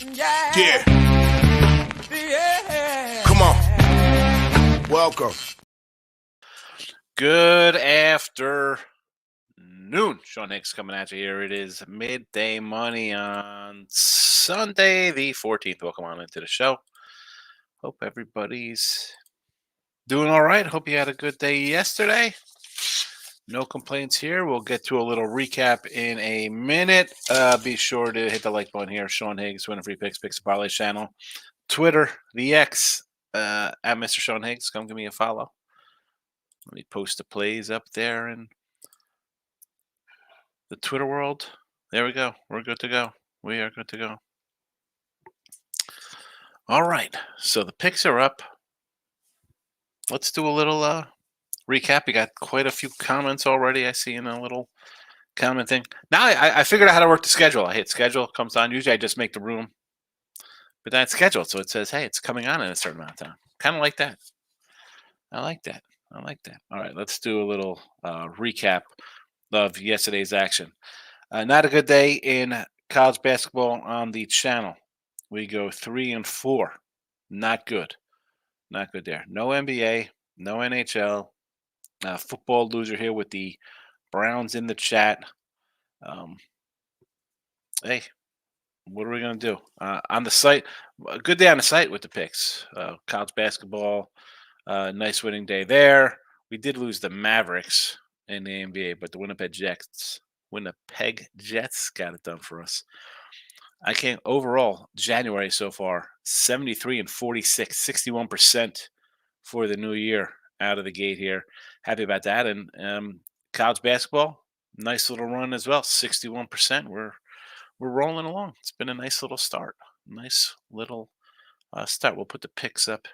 Yeah. Come on. Welcome. Good afternoon. Sean Hicks coming at you here. It is midday money on Sunday, the 14th. Welcome on into the show. Hope everybody's doing all right. Hope you had a good day yesterday. No complaints here. We'll get to a little recap in a minute. Be sure to hit the like button here. Sean Higgs, Winning Free Picks, Picks Parlay channel. Twitter, the X, at Mr. Sean Higgs. Come give me a follow. Let me post the plays up there in the Twitter world. There we go. We're good to go. We are good to go. All right. So the picks are up. Let's do a little recap. You got quite a few comments already. I see in a little comment thing. Now I figured out how to work the schedule. I hit schedule, comes on. Usually I just make the room, but then it's scheduled. So it says, hey, it's coming on in a certain amount of time. Kind of like that. I like that. All right. Let's do a little recap of yesterday's action. Not a good day in college basketball on the channel. We go 3-4. Not good. Not good there. No NBA, no NHL. Football loser here with the Browns in the chat. Hey, what are we going to do? On the site, a good day on the site with the picks. College basketball, nice winning day there. We did lose the Mavericks in the NBA, but the Winnipeg Jets got it done for us. I can't overall January so far 73-46, 61% for the new year out of the gate here. Happy about that. And college basketball, nice little run as well, 61%. We're rolling along. It's been a nice little start. Nice little start. We'll put the picks up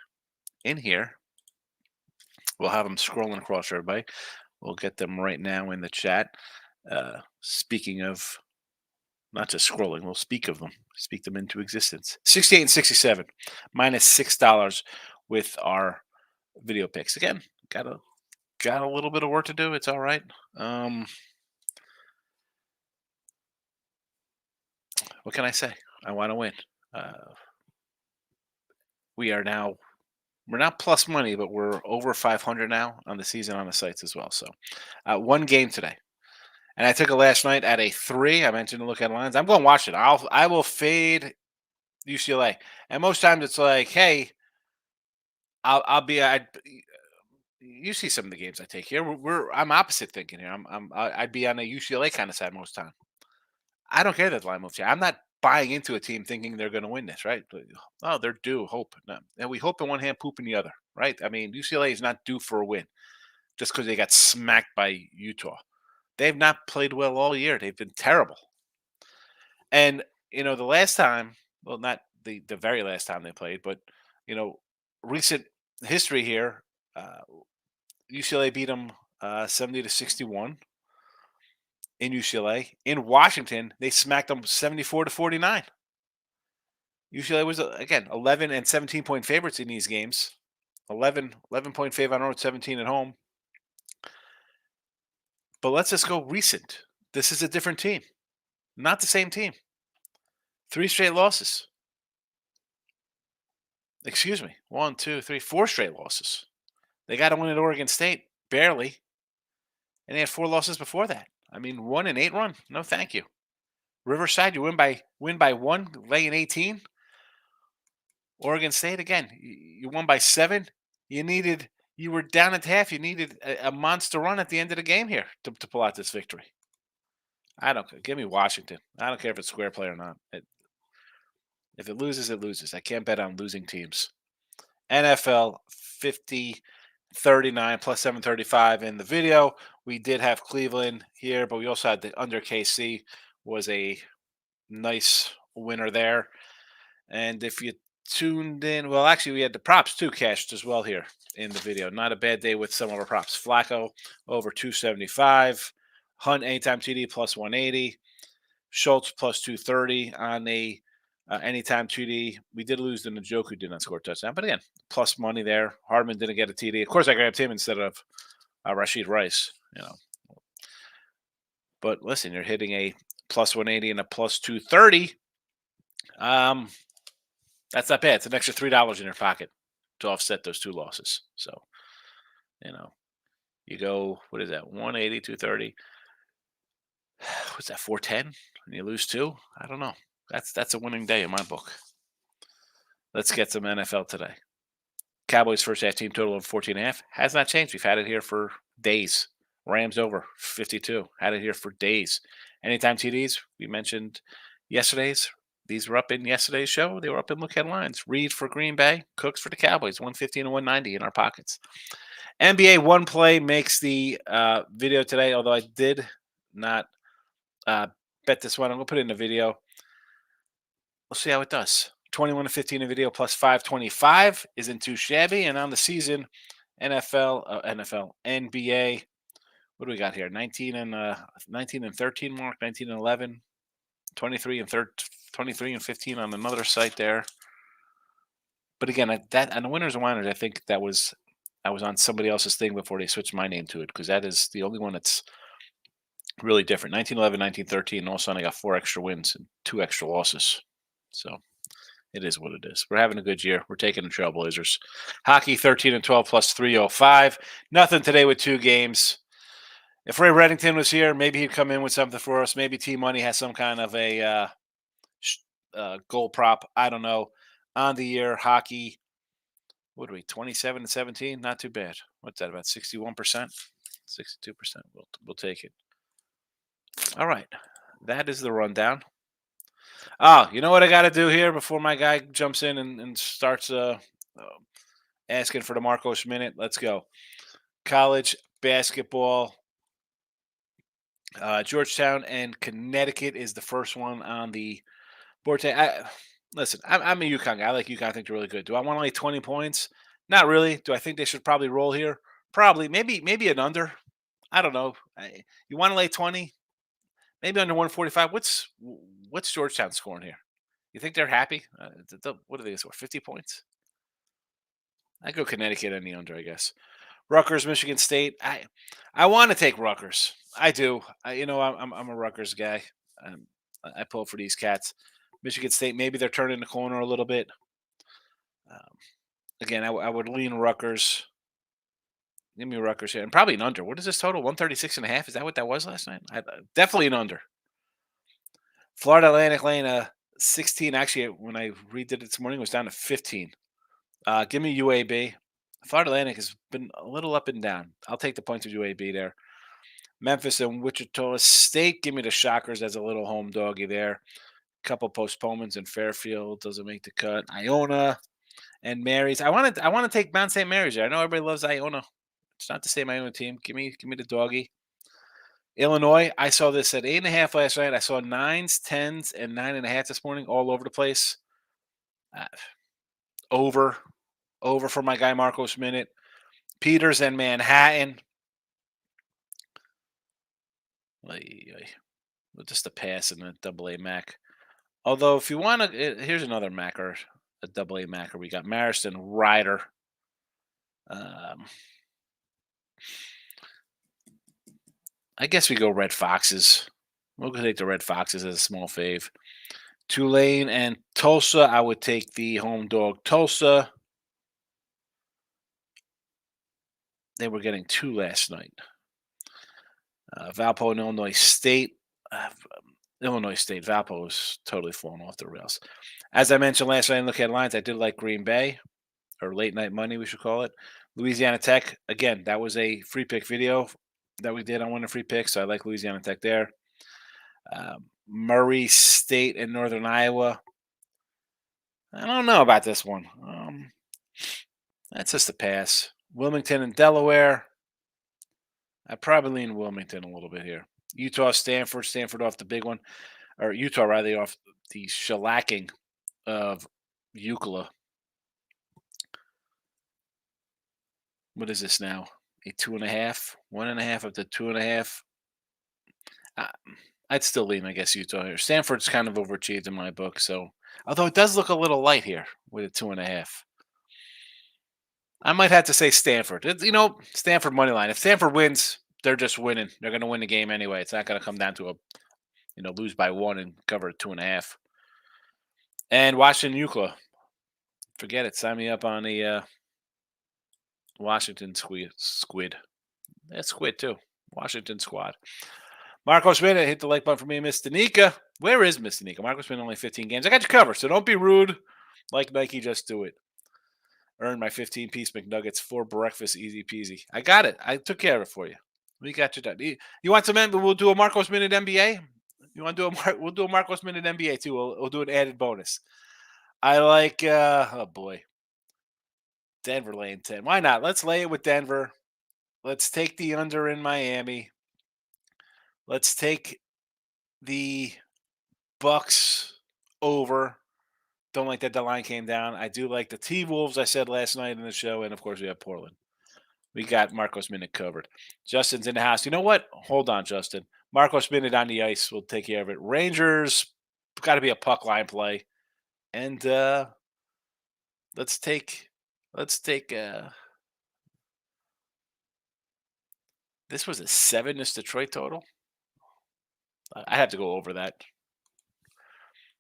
in here. We'll have them scrolling across everybody. We'll get them right now in the chat. Speaking of not just scrolling, we'll speak of them, speak them into existence. 68 and 67, minus $6 with our video picks. Again, got a little bit of work to do. It's all right. What can I say? I want to win. We're now plus money, but we're over 500 now on the season on the sites as well. So one game today. And I took it last night at a 3. I mentioned to look at lines. I'm going to watch it. I will fade UCLA. And most times it's like, hey, you see some of the games I take here. I'm opposite thinking here. I'd be on a UCLA kind of side most time. I don't care that the line moves here. I'm not buying into a team thinking they're going to win this, right? Oh, they're due. Hope. No. And we hope in one hand, poop in the other, right? I mean, UCLA is not due for a win just because they got smacked by Utah. They've not played well all year. They've been terrible. And, the last time, well, not the very last time they played, but, recent history here, UCLA beat them 70-61 in UCLA. In Washington, they smacked them 74-49. UCLA was, again, 11 and 17-point favorites in these games. 11-point favorite on the road, 17 at home. But let's just go recent. This is a different team. Not the same team. 3 straight losses. Excuse me. 1, 2, 3, 4 straight losses. They got to win at Oregon State. Barely. And they had 4 losses before that. I mean, 1-8 run. No, thank you. Riverside, you win by 1, lay in 18. Oregon State, again, you won by 7. You were down at half. You needed a monster run at the end of the game here to pull out this victory. I don't care. Give me Washington. I don't care if it's square play or not. If it loses, it loses. I can't bet on losing teams. NFL 50-39 plus 735 in the video. We did have Cleveland here, but we also had the under KC was a nice winner there. And if you tuned in, well, actually, we had the props too cashed as well here in the video. Not a bad day with some of our props. Flacco over 275. Hunt anytime TD plus 180. Schultz plus 230 on a anytime TD. We did lose to Njoku, did not score a touchdown. But again, plus money there. Hardman didn't get a TD. Of course, I grabbed him instead of Rashid Rice. But listen, you're hitting a plus 180 and a plus 230. Um, that's not bad. It's an extra $3 in your pocket to offset those two losses. So, you know, you go, what is that? 180, 230. What's that? 410? And you lose two? I don't know. That's a winning day in my book. Let's get some NFL today. Cowboys first half team total of 14.5 has not changed. We've had it here for days. Rams over 52. Had it here for days. Anytime TDs, we mentioned yesterday's. These were up in yesterday's show. They were up in look headlines. Reed for Green Bay, Cooks for the Cowboys, 115 and 190 in our pockets. NBA one play makes the video today, although I did not bet this one. I'm going to put it in the video. We'll see how it does. 21 to 15 in video plus 525 isn't too shabby. And on the season, NBA. What do we got here? 19 and 13 mark, 19 and 11, 23 and 15 on another site there. But again, that on the winners and whiners, I think I was on somebody else's thing before they switched my name to it, because that is the only one that's really different. 1911, 1913, and all of a sudden I got 4 extra wins and 2 extra losses. So it is what it is. We're having a good year. We're taking the Trailblazers. Hockey 13 and 12 plus 305. Nothing today with 2 games. If Ray Reddington was here, maybe he'd come in with something for us. Maybe T Money has some kind of a goal prop. I don't know. On the year, hockey, what are we, 27 and 17? Not too bad. What's that, about 61%? 62%. We'll take it. All right. That is the rundown. Oh, you know what I got to do here before my guy jumps in and starts asking for the Marcos minute? Let's go. College basketball. Georgetown and Connecticut is the first one on the board. Listen, I'm a UConn guy. I like UConn. I think they're really good. Do I want only 20 points? Not really. Do I think they should probably roll here? Probably. Maybe an under. I don't know. You want to lay 20? Maybe under 145. What's Georgetown scoring here? You think they're happy? What do they score? 50 points? I go Connecticut and the under, I guess. Rutgers, Michigan State. I want to take Rutgers. I do. I'm a Rutgers guy. I pull for these cats. Michigan State, maybe they're turning the corner a little bit. Again, I would lean Rutgers. Give me Rutgers here. And probably an under. What is this total? 136.5? Is that what that was last night? Definitely an under. Florida Atlantic laying 16. Actually, when I redid it this morning, it was down to 15. Give me UAB. Florida Atlantic has been a little up and down. I'll take the points of UAB there. Memphis and Wichita State. Give me the Shockers as a little home doggy there. Couple postponements in Fairfield doesn't make the cut. Iona and Mary's. I want to take Mount St. Mary's there. I know everybody loves Iona. It's not the same Iona team. Give me the doggy. Illinois. I saw this at 8.5 last night. I saw 9s, 10s, and 9.5 this morning, all over the place. Over for my guy Marcos minute. Peters and Manhattan. Just a pass in a AA Mac. Although, if you want to, here's another Macker, a AA Macker. We got Mariston Ryder. I guess we go Red Foxes. We'll take the Red Foxes as a small fave. Tulane and Tulsa. I would take the home dog Tulsa. They were getting 2 last night. Valpo and Illinois State. Illinois State. Valpo is totally falling off the rails. As I mentioned last night in Look Headlines, I did like Green Bay, or late night money, we should call it. Louisiana Tech. Again, that was a free pick video that we did on one of the free picks, so I like Louisiana Tech there. Murray State and Northern Iowa. I don't know about this one. That's just a pass. Wilmington and Delaware. I probably lean Wilmington a little bit here. Utah, Stanford off the big one. Or Utah, rather, off the shellacking of UCLA. What is this now? A 2.5? 1.5 up to 2.5? I'd still lean, I guess, Utah here. Stanford's kind of overachieved in my book, so although it does look a little light here with a 2.5. I might have to say Stanford. Stanford money line. If Stanford wins, they're just winning. They're going to win the game anyway. It's not going to come down to lose by 1 and cover a 2.5. And Washington Euclid. Forget it. Sign me up on the Washington squid. That's squid too. Washington squad. Marcos Minute hit the like button for me, Miss Danica. Where is Miss Danica? Marcos Minute only 15 games. I got you covered, so don't be rude. Like Nike, just do it. Earn my 15-piece McNuggets for breakfast, easy peasy. I got it. I took care of it for you. We got you done. You want some? We'll do a Marcos Minute NBA. You want to do a? We'll do a Marcos Minute NBA too. We'll do an added bonus. I like. Oh boy, Denver laying 10. Why not? Let's lay it with Denver. Let's take the under in Miami. Let's take the Bucks over. Don't like that the line came down. I do like the T-Wolves, I said last night in the show. And, of course, we have Portland. We got Marcos Minute covered. Justin's in the house. You know what? Hold on, Justin. Marcos Minute on the ice. We'll take care of it. Rangers, got to be a puck line play. And let's take this was a 7, this Detroit total. I have to go over that.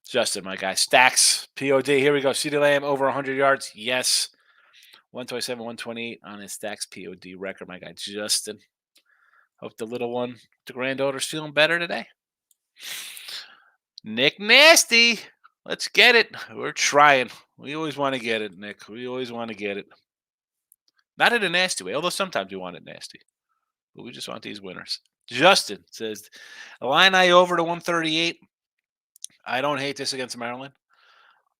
Justin, my guy. Stacks, POD. Here we go. CeeDee Lamb over 100 yards. Yes. 127, 128 on his Stacks POD record, my guy. Justin. Hope the little one, the granddaughter's feeling better today. Nick Nasty. Let's get it. We're trying. We always want to get it, Nick. We always want to get it. Not in a nasty way, although sometimes we want it nasty. But we just want these winners. Justin says, Illini over to 138. I don't hate this against Maryland.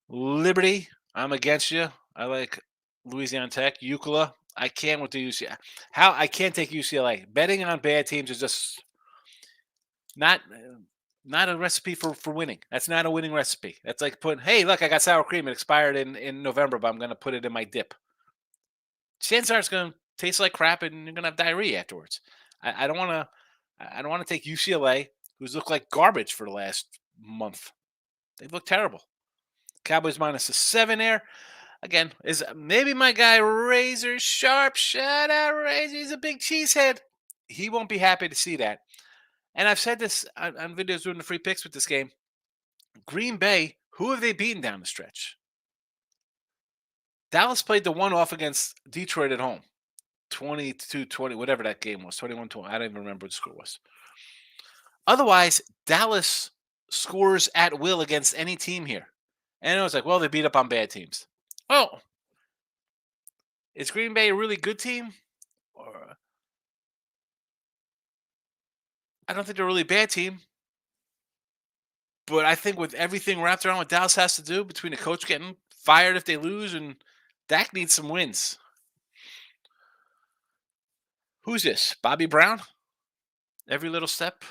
Liberty, I'm against you. I like Louisiana Tech. UCLA, I can't with the UCLA. I can't take UCLA. Betting on bad teams is just not a recipe for winning. That's not a winning recipe. That's like putting, hey, look, I got sour cream. It expired in November, but I'm going to put it in my dip. Chances are it's going to taste like crap, and you're going to have diarrhea afterwards. I don't want to. I don't want to take UCLA, who's looked like garbage for the last month. They look terrible. Cowboys minus a 7 there. Again, is maybe my guy Razor Sharp. Shout out Razor. He's a big cheesehead. He won't be happy to see that. And I've said this on videos doing the free picks with this game. Green Bay, who have they beaten down the stretch? Dallas played the one-off against Detroit at home. 22-20, whatever that game was. 21-20. I don't even remember what the score was. Otherwise, Dallas scores at will against any team here. And it was like, well, they beat up on bad teams. Oh, is Green Bay a really good team? Or I don't think they're a really bad team. But I think with everything wrapped around what Dallas has to do, between the coach getting fired if they lose and Dak needs some wins. Who's this? Bobby Brown? Every little step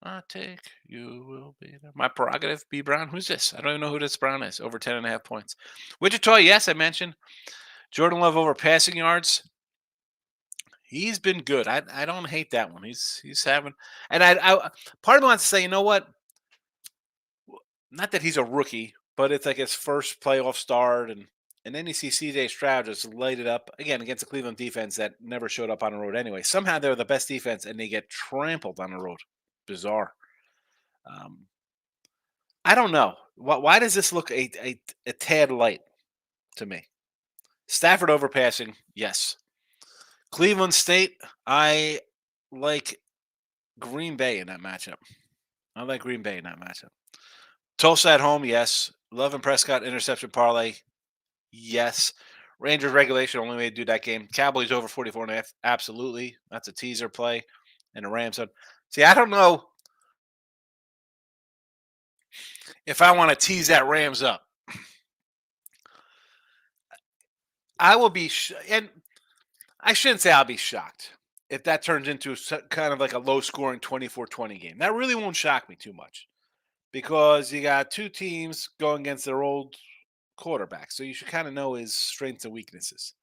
I take, you will be there. My prerogative, B. Brown. Who's this? I don't even know who this Brown is. Over 10.5 points. Wichita, yes, I mentioned. Jordan Love over passing yards. He's been good. I don't hate that one. He's having, and I part of me wants to say, you know what? Not that he's a rookie, but it's like his first playoff start, and then you see C.J. Stroud just light it up again against the Cleveland defense that never showed up on the road anyway. Somehow they're the best defense, and they get trampled on the road. Bizarre. I don't know. Why does this look a tad light to me? Stafford overpassing, yes. Cleveland State, I like Green Bay in that matchup. I like Green Bay in that matchup. Tulsa at home, yes. Love and Prescott interception parlay, yes. Rangers regulation, only way to do that game. Cowboys over 44.5, absolutely. That's a teaser play. And the Rams. See, I don't know if I want to tease that Rams up. I will be, and I shouldn't say I'll be shocked if that turns into kind of like a low-scoring 24-20 game. That really won't shock me too much because you got two teams going against their old quarterback, so you should kind of know his strengths and weaknesses.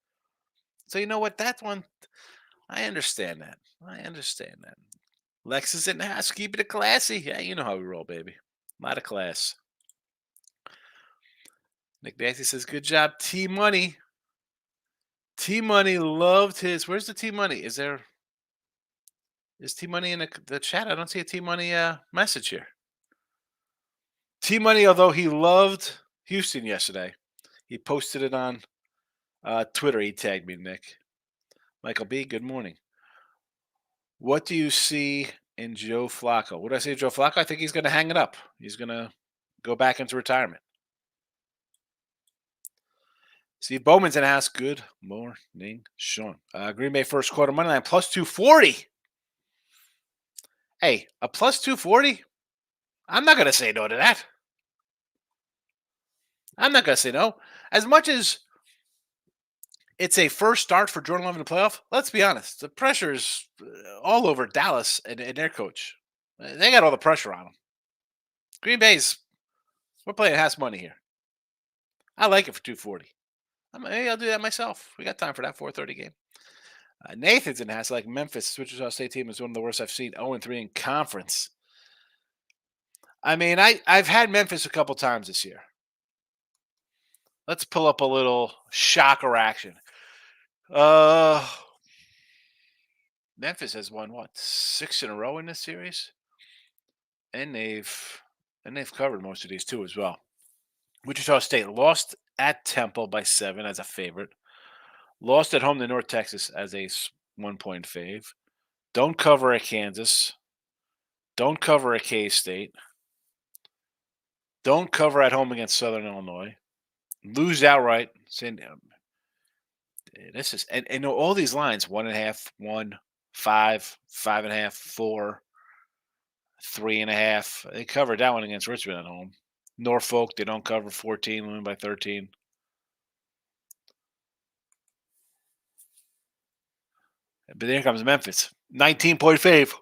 So you know what? That one, I understand that. Lex is in the house. Keep it classy. Yeah, you know how we roll, baby. A lot of class. Nick Nancy says, good job, T-Money. T-Money loved his. Where's the T-Money? Is T-Money in the chat? I don't see a T-Money message here. T-Money, although he loved Houston yesterday. He posted it on Twitter. He tagged me, Nick. Michael B., good morning. What do you see in Joe Flacco? What did I say, Joe Flacco? I think he's going to hang it up. He's going to go back into retirement. Steve Bowman's in the house. Good morning, Sean. Green Bay first quarter money line plus 240. Hey, a plus 240? I'm not going to say no to that. I'm not going to say no. As much as it's a first start for Jordan Love in the playoff, let's be honest. The pressure is all over Dallas and their coach. They got all the pressure on them. Green Bay's, we're playing house money here. I like it for 240. Maybe I'll do that myself. We got time for that 4:30 game. Nathan's in the house like Memphis. Wichita State team is one of the worst I've seen. 0-3 in conference. I mean, I've had Memphis a couple times this year. Let's pull up a little shocker action. Memphis has won 6 in a row in this series, and they've covered most of these too as well. Wichita State lost at Temple by 7 as a favorite. Lost at home to North Texas as a 1-point fave. Don't cover at Kansas. Don't cover at K-State. Don't cover at home against Southern Illinois. Lose outright. This is and all these lines: 1.5, 1, 5, 5.5, 4, 3.5. They covered that one against Richmond at home. Norfolk, they don't cover 14, win by 13. But here comes Memphis. 19-point fave.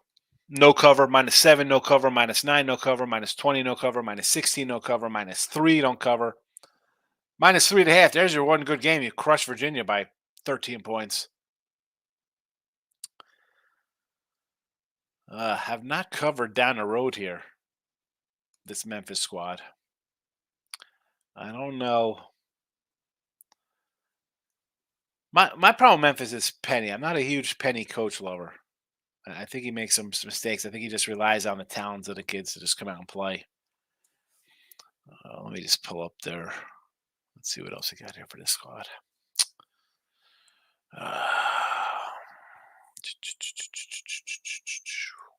No cover, -7, no cover, -9, no cover, -20, no cover, -16, no cover, -3, don't cover. -3.5. There's your one good game. You crush Virginia by 13 points. Have not covered down the road here. This Memphis squad. I don't know. My problem with Memphis is Penny. I'm not a huge Penny coach lover. I think he makes some mistakes. I think he just relies on the talents of the kids to just come out and play. Let me just pull up there. Let's see what else we got here for this squad.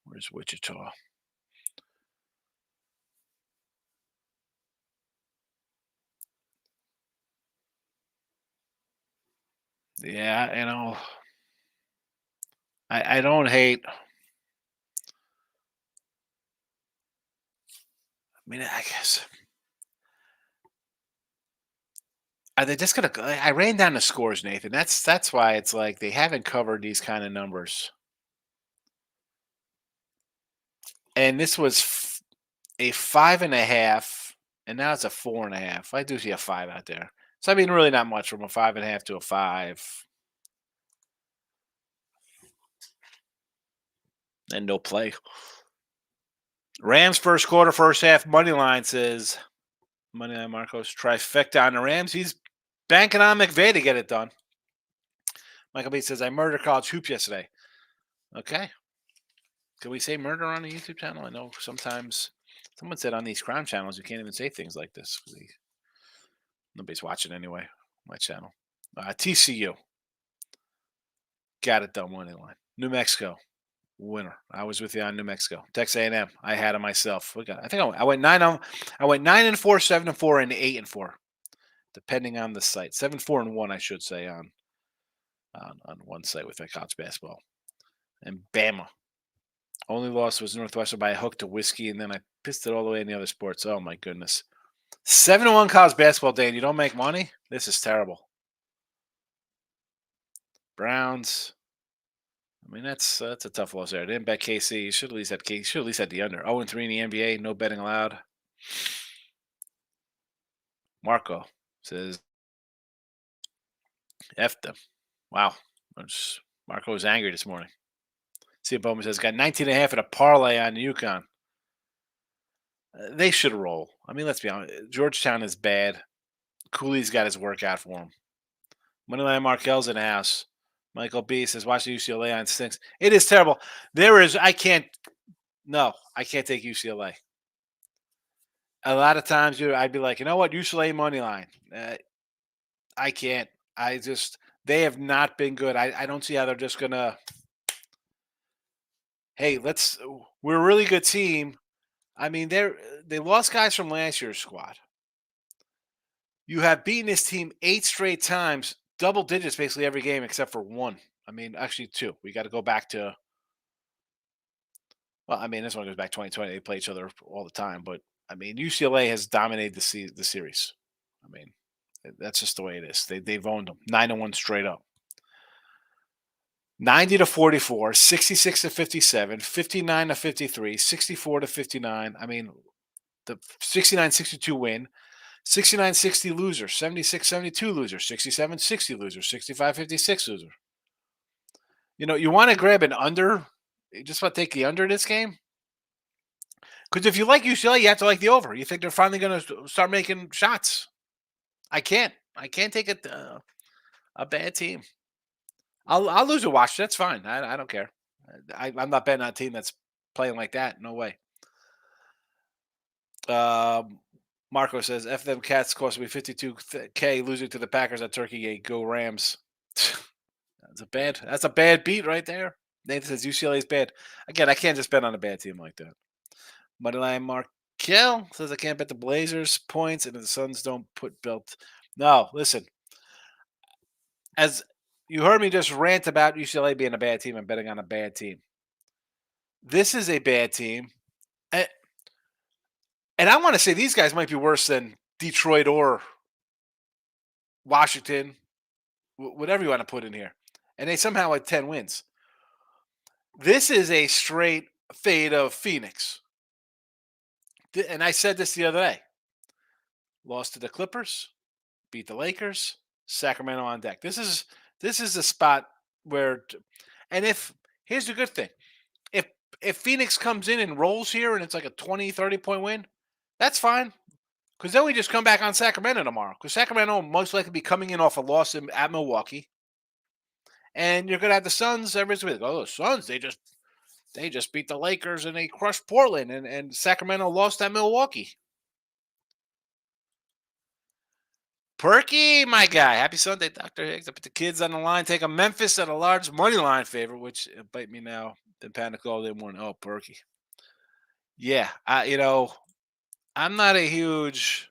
Where's Wichita? Yeah, you know, I don't hate. I mean, I guess. Are they just gonna? I ran down the scores, Nathan. That's why it's like they haven't covered these kind of numbers. And this was a 5.5, and now it's a 4.5. I do see a 5 out there. So I mean, really not much from a 5.5 to a 5. And no play. Rams first quarter, first half money line says money line Marcos trifecta on the Rams. He's banking on McVay to get it done. Michael B says I murdered college hoops yesterday. Okay. Can we say murder on the YouTube channel? I know sometimes someone said on these crime channels you can't even say things like this. Nobody's watching anyway. My channel. TCU. Got it done money line. New Mexico. Winner. I was with you on New Mexico. Texas A&M. I had it myself. I think I went 9-4, 7-4, and 8-4, depending on the site. 7-4-1, I should say, on one site with college basketball. And Bama. Only loss was Northwestern by a hook to whiskey, and then I pissed it all the way in the other sports. Oh my goodness. 7-1 college basketball day, and you don't make money? This is terrible. Browns. I mean, that's a tough loss there. Didn't bet KC. You should at least have KC. Should at least have the under. 0-3 in the NBA. No betting allowed. Marco says, F them. Wow. Marco was angry this morning. See, Bowman says, got 19.5 at a parlay on UConn. They should roll. I mean, let's be honest. Georgetown is bad. Cooley's got his work out for him. Moneyline Markel's in the house. Michael B says, watch the UCLA on stinks. It is terrible. I can't take UCLA. A lot of times, I'd be like, you know what, UCLA money line. I can't. I just they have not been good. I don't see how they're just gonna. Hey, we're a really good team. I mean, they lost guys from last year's squad. You have beaten this team 8 straight times, double digits basically every game except for one. I mean, actually two. We got to go back to. Well, I mean, this one goes back 2020. They play each other all the time, but I mean, UCLA has dominated the series. I mean, that's just the way it is. They've owned them 9-1 straight up. 90 to 44, 66 to 57, 59 to 53, 64 to 59. I mean, the 69-62 win, 69-60 loser, 76-72 loser, 67-60 loser, 65-56 loser. You want to grab an under. You just want to take the under this game. Because if you like UCLA, you have to like the over. You think they're finally going to start making shots. I can't. I can't take a bad team. I'll lose a watch. That's fine. I don't care. I'm not betting on a team that's playing like that. No way. Marco says, F them Cats cost me $52K losing to the Packers at Turkey Gate. Go Rams. That's a bad beat right there. Nathan says UCLA is bad. Again, I can't just bet on a bad team like that. Moneyline Markel says I can't bet the Blazers points and if the Suns don't put belt. No, listen. As you heard me just rant about UCLA being a bad team and betting on a bad team. This is a bad team. And I want to say these guys might be worse than Detroit or Washington, whatever you want to put in here. And they somehow had 10 wins. This is a straight fade of Phoenix. And I said this the other day. Lost to the Clippers, beat the Lakers, Sacramento on deck. This is a spot where, and here's the good thing. If Phoenix comes in and rolls here and it's like a 20, 30-point win, that's fine. Because then we just come back on Sacramento tomorrow. Because Sacramento will most likely be coming in off a loss at Milwaukee. And you're going to have the Suns. Everybody's going to go, the Suns, they just beat the Lakers and they crushed Portland. And Sacramento lost at Milwaukee. Perky, my guy. Happy Sunday, Dr. Higgs. I put the kids on the line. Take a Memphis at a large money line favorite, which bite me now. Then panic all day morning. Oh, Perky. Yeah, I'm not a huge.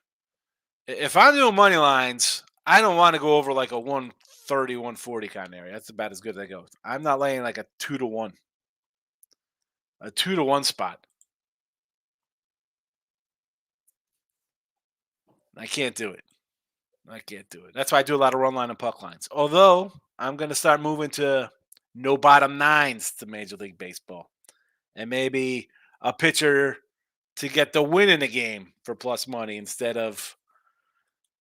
If I'm doing money lines, I don't want to go over like a 130, 140 kind of area. That's about as good as I go. I'm not laying like a 2-1. A 2-1 spot. I can't do it. That's why I do a lot of run line and puck lines. Although I'm going to start moving to no bottom nines to Major League Baseball. And maybe a pitcher to get the win in the game for plus money instead of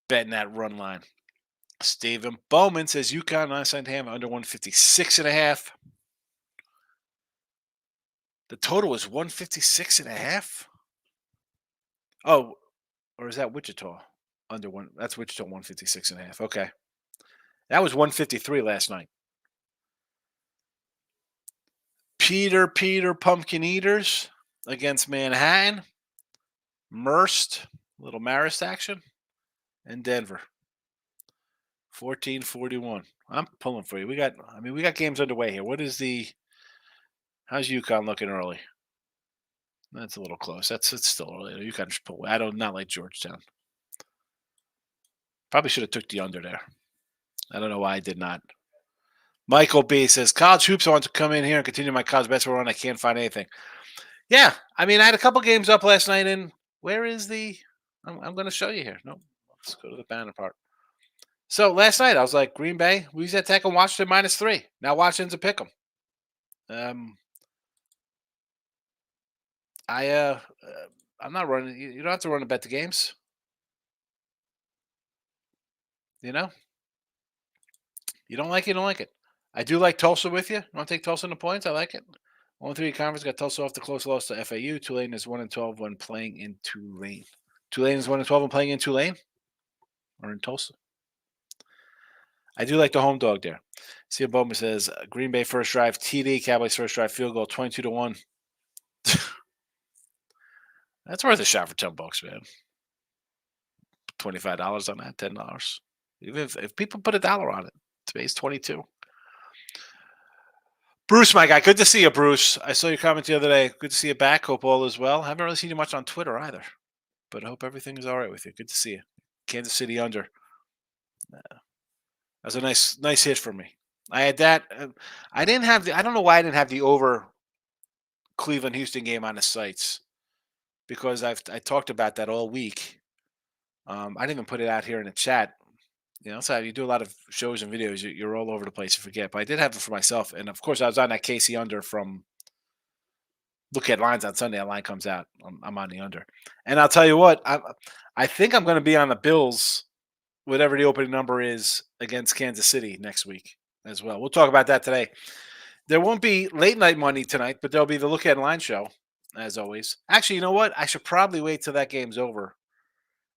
betting that run line. Stephen Bowman says UConn last night ham under 156.5. The total was 156.5. Oh, or is that Wichita? Under one. That's Wichita 156.5. Okay. That was 153 last night. Peter Pumpkin Eaters against Manhattan. Merced, little Marist action, and Denver. 14-41. I'm pulling for you. We got games underway here. How's UConn looking early? That's a little close. It's still early. UConn just pull away. I don't not like Georgetown. Probably should have took the under there. I don't know why I did not. Michael B says, college hoops, I want to come in here and continue my college basketball run. I can't find anything. Yeah, I mean, I had a couple games up last night, and where is I'm going to show you here. No, let's go to the banner part. So last night, I was like, Green Bay, we used that tech and Washington -3. Now Washington's a pick 'em. I'm not running. You don't have to run to bet the games. You don't like it, you don't like it. I do like Tulsa with you. You want to take Tulsa in the points? I like it. 1-3 conference got Tulsa off the close loss to FAU. Tulane is 1-12 when playing in Tulane. Tulane is 1-12 when playing in Tulane or in Tulsa. I do like the home dog there. Steve Bowman says Green Bay first drive TD, Cowboys first drive field goal 22-1. That's worth a shot for $10, man. $25 on that, $10. Even if people put $1 on it, today's 22. Bruce, my guy, good to see you, Bruce. I saw your comment the other day. Good to see you back. Hope all is well. Haven't really seen you much on Twitter either, but I hope everything is all right with you. Good to see you. Kansas City under. That's a nice hit for me. I had that. I didn't have the. I don't know why I didn't have the over Cleveland Houston game on the sites because I talked about that all week. I didn't even put it out here in the chat. So you do a lot of shows and videos. You're all over the place. You forget, but I did have it for myself, and of course I was on that KC under from Look at Lines on Sunday. That line comes out. I'm on the under, and I'll tell you what. I think I'm going to be on the Bills, whatever the opening number is against Kansas City next week as well. We'll talk about that today. There won't be late night money tonight, but there'll be the Look at Line show, as always. Actually, you know what? I should probably wait till that game's over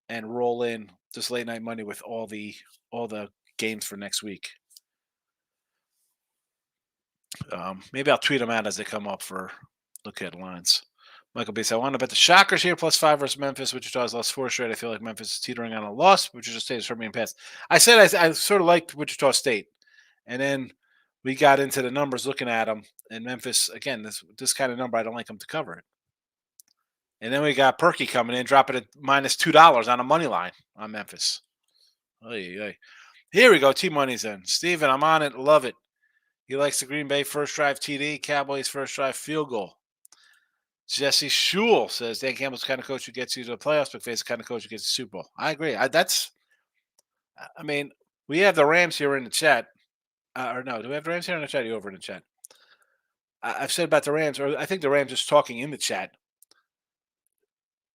and roll in just late night money with all the games for next week. Maybe I'll tweet them out as they come up for Look at Lines. Michael B. said, I want to bet the Shockers here +5 versus Memphis. Wichita's lost 4 straight. I feel like Memphis is teetering on a loss. Wichita State is from being passed. I said I sort of liked Wichita State. And then we got into the numbers looking at them. And Memphis, again, this kind of number, I don't like them to cover it. And then we got Perky coming in, dropping it -$2 on a money line on Memphis. Oy, oy. Here we go. T-Money's in. Steven, I'm on it. Love it. He likes the Green Bay first drive TD, Cowboys first drive field goal. Jesse Shule says Dan Campbell's the kind of coach who gets you to the playoffs, but McVay's the kind of coach who gets you the Super Bowl. I agree. We have the Rams here in the chat. Or no, do we have the Rams here in the chat? Are you over in the chat? I've said about the Rams, or I think the Rams is talking in the chat.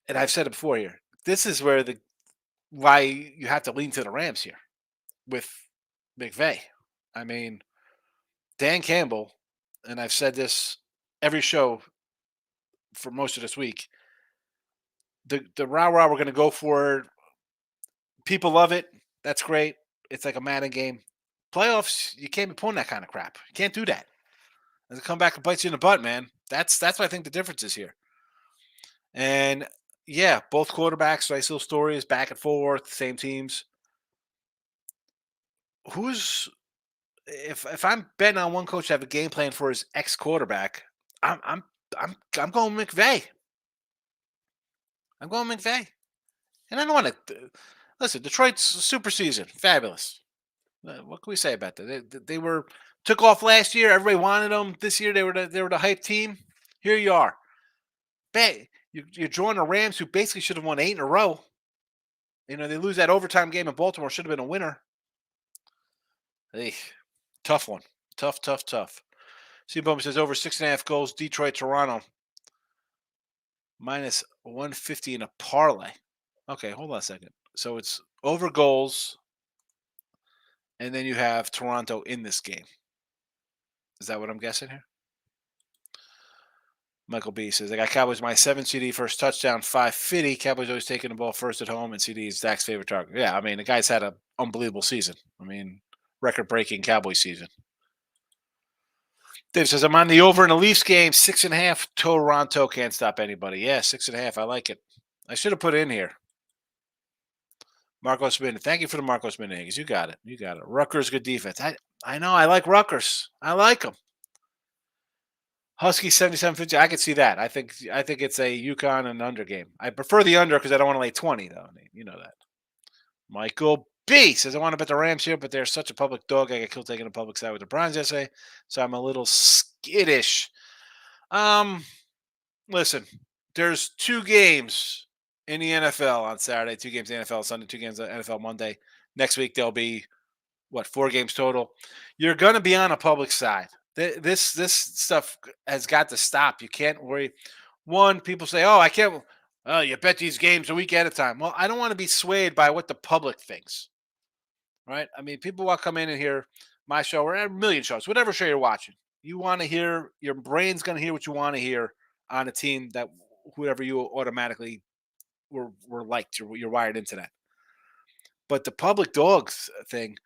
And I've said it before here. This is where why you have to lean to the Rams here with McVay. I mean, Dan Campbell, and I've said this every show for most of this week. The rah-rah, we're going to go for it. People love it. That's great. It's like a Madden game. Playoffs, you can't be pulling that kind of crap. You can't do that. As it come back and bites you in the butt, man. That's what I think the difference is here. And yeah, both quarterbacks, nice little stories, back and forth, same teams. If I'm betting on one coach to have a game plan for his ex quarterback, I'm going McVay. I'm going McVay. And I don't want to listen. Detroit's super season, fabulous. What can we say about that? They took off last year. Everybody wanted them. This year they were the hype team. Here you are. You're drawing the Rams, who basically should have won 8 in a row. They lose that overtime game in Baltimore. Should have been a winner. Hey, tough one. Tough. C-Bump says over 6.5 goals. Detroit, Toronto. -150 in a parlay. Okay, hold on a second. So it's over goals, and then you have Toronto in this game. Is that what I'm guessing here? Michael B says, I got Cowboys my 7 CD first touchdown, 550. Cowboys always taking the ball first at home, and CD is Dak's favorite target. Yeah, I mean, the guy's had an unbelievable season. I mean, record-breaking Cowboys season. Dave says, I'm on the over in the Leafs game, 6.5. Toronto can't stop anybody. Yeah, 6.5. I like it. I should have put it in here. Marcos Min. Thank you for the Marcos Min. You got it. Rutgers, good defense. I know. I like Rutgers. I like them. Husky 77.50. I could see that. I think it's a UConn and under game. I prefer the under because I don't want to lay 20, though. You know that. Michael B says, I want to bet the Rams here, but they're such a public dog. I got killed taking a public side with the Browns yesterday, so I'm a little skittish. Listen, there's 2 games in the NFL on Saturday, 2 games in the NFL Sunday, 2 games in the NFL Monday. Next week, there'll be, 4 games total. You're going to be on a public side. This stuff has got to stop. You can't worry. One, people say, I can't. Oh, you bet these games a week at a time. Well, I don't want to be swayed by what the public thinks, right? I mean, people will come in and hear my show or a million shows, whatever show you're watching. You want to hear, your brain's going to hear what you want to hear on a team that whoever you automatically were liked. You're wired into that. But the public dogs thing,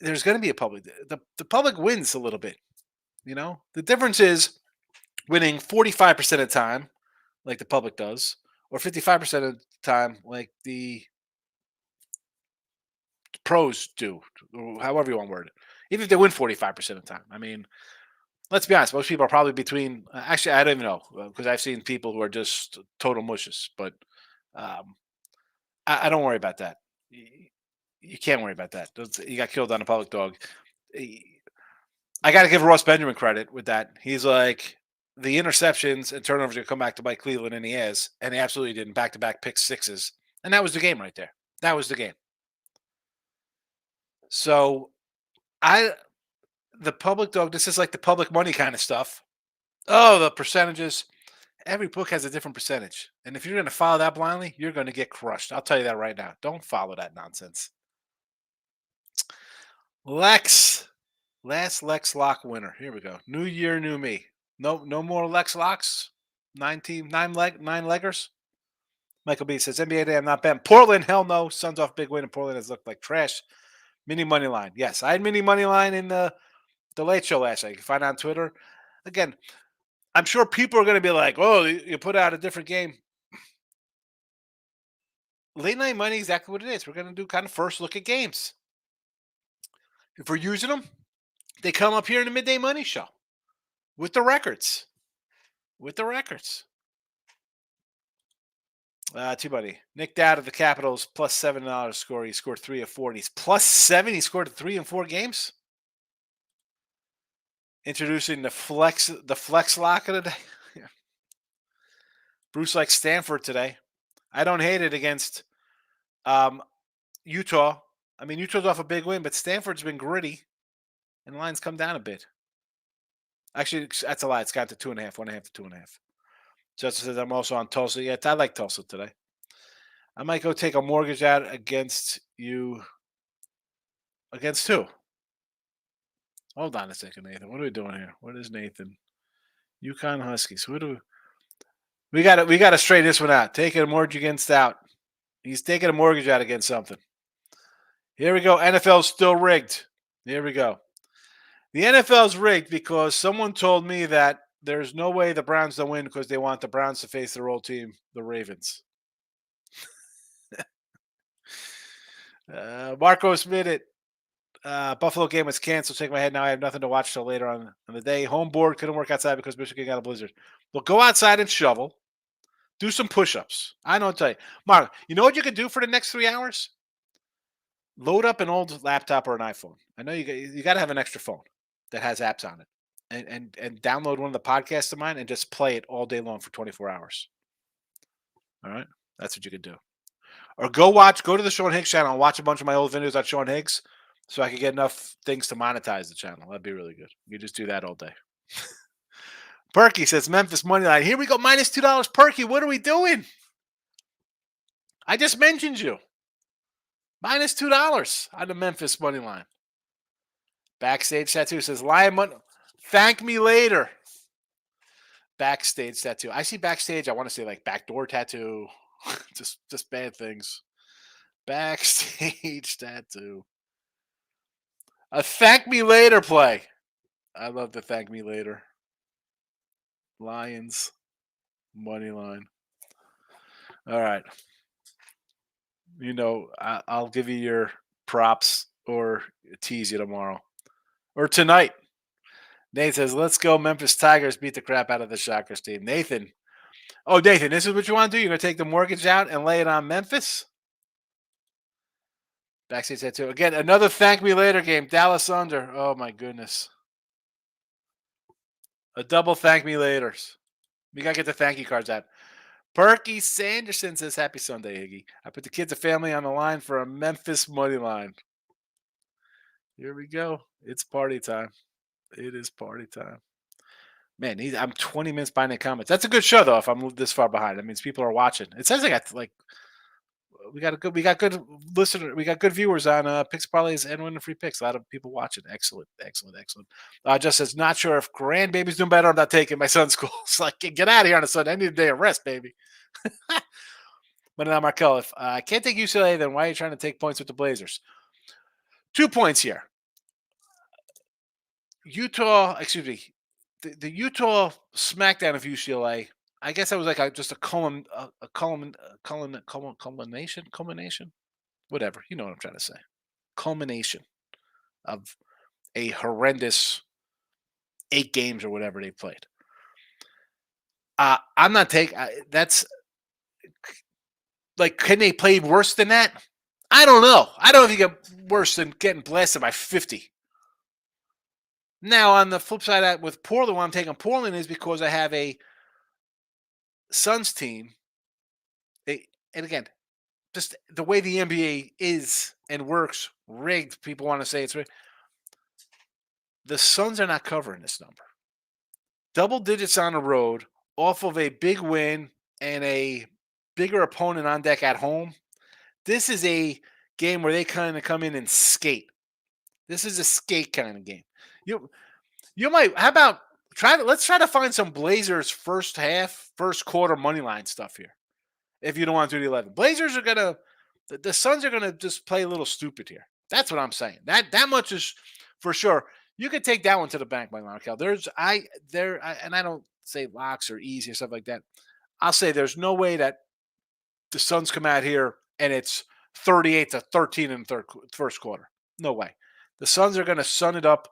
there's going to be a public. The public wins a little bit. The difference is winning 45% of the time, like the public does, or 55% of the time, like the pros do, or however you want to word it. Even if they win 45% of the time. I mean, let's be honest. Most people are probably between. Actually, I don't even know because I've seen people who are just total mushes. But um, I don't worry about that. You can't worry about that. You got killed on a public dog. I got to give Ross Benjamin credit with that. He's like the interceptions and turnovers are going to come back to bite Cleveland, and he has, and he absolutely didn't. Back-to-back pick sixes, and that was the game right there. That was the game. So I, the public dog. This is like the public money kind of stuff. Oh, the percentages. Every book has a different percentage. And if you're going to follow that blindly, you're going to get crushed. I'll tell you that right now. Don't follow that nonsense. Lex. Last Lex Lock winner. Here we go. New year, new me. No more Lex Locks. Nine leggers. Michael B says NBA day. I'm not betting. Portland, hell no. Suns off big win, and Portland has looked like trash. Mini money line. Yes, I had mini money line in the late show last night. You can find it on Twitter. Again, I'm sure people are going to be like, "Oh, you put out a different game." Late night money, exactly what it is. We're going to do kind of first look at games. If we're using them, they come up here in the midday money show with the records. With the records. T-Buddy. Nick Dowd of the Capitals, plus $7 score. He scored 3 of 4. He's plus 7. He scored 3 in 4 games. Introducing the flex lock of the day. Bruce likes Stanford today. I don't hate it against Utah. I mean, Utah's off a big win, but Stanford's been gritty, and the line's come down a bit. Actually, that's a lie. It's got to 2.5, 1.5 to 2.5. Justin says I'm also on Tulsa. Yeah, I like Tulsa today. I might go take a mortgage out against you. Against who? Hold on a second, Nathan. What are we doing here? What is Nathan? Yukon Huskies. What do we got? We got to straighten this one out. Taking a mortgage against out. He's taking a mortgage out against something. Here we go. NFL's still rigged. Here we go. The NFL's rigged because someone told me that there's no way the Browns don't win because they want the Browns to face their old team, the Ravens. Marcos Minute. Buffalo game was canceled. Shake my head now. I have nothing to watch till later on the day. Home board couldn't work outside because Michigan got a blizzard. Well, go outside and shovel. Do some push-ups. I don't tell you. Mark, you know what you could do for the next 3 hours? Load up an old laptop or an iPhone. I know you got to have an extra phone that has apps on it. And download one of the podcasts of mine and just play it all day long for 24 hours. All right? That's what you could do. Or go to the Sean Higgs channel and watch a bunch of my old videos on Sean Higgs so I could get enough things to monetize the channel. That'd be really good. You just do that all day. Perky says Memphis money line. Here we go. Minus $2. Perky, what are we doing? I just mentioned you. Minus $2 on the Memphis money line. Backstage tattoo says Lion money. Thank me later. Backstage tattoo. I see backstage. I want to say like backdoor tattoo. just bad things. Backstage tattoo. A thank me later play. I love the thank me later. Lions money line. All right. You know, I'll give you your props or tease you tomorrow or tonight. Nathan says, let's go. Memphis Tigers beat the crap out of the Shockers team. Nathan. Oh, Nathan, this is what you want to do? You're going to take the mortgage out and lay it on Memphis? Backstage tattoo. Again, another thank me later game. Dallas under. Oh, my goodness. A double thank me laters. We got to get the thank you cards out. Perky Sanderson says, happy Sunday, Iggy. I put the kids and family on the line for a Memphis money line. Here we go. It's party time. It is party time. Man, I'm 20 minutes behind in comments. That's a good show, though, if I'm this far behind. That means people are watching. It says I got, like, we got good listener. We got good viewers on Picks Parlays and Winning Free Picks. A lot of people watching. Excellent. Just says, not sure if grandbaby's doing better. I'm not taking my son's school. It's like, get out of here on a Sunday. I need a day of rest, baby. But now, Markel, if I can't take UCLA, then why are you trying to take points with the Blazers? 2 points here. Utah, excuse me, the Utah smackdown of UCLA I guess that was like just a culmination, whatever. You know what I'm trying to say. Culmination of a horrendous 8 games or whatever they played. I'm not taking that's like, can they play worse than that? I don't know. I don't think it's worse than getting blasted by 50. Now, on the flip side, with Portland, why I'm taking Portland is because I have a Suns team. And again, just the way the NBA is and works, rigged. People want to say it's rigged. The Suns are not covering this number. Double digits on the road off of a big win and a bigger opponent on deck at home. This is a game where they kind of come in and skate. This is a skate kind of game. You might. How about let's try to find some Blazers first half, first quarter money line stuff here. If you don't want to do the 11, Blazers are gonna. The Suns are gonna just play a little stupid here. That's what I'm saying. That much is for sure. You could take that one to the bank, my Markel. And I don't say locks or easy or stuff like that. I'll say there's no way that the Suns come out here and it's 38-13 in the first quarter. No way. The Suns are going to sun it up.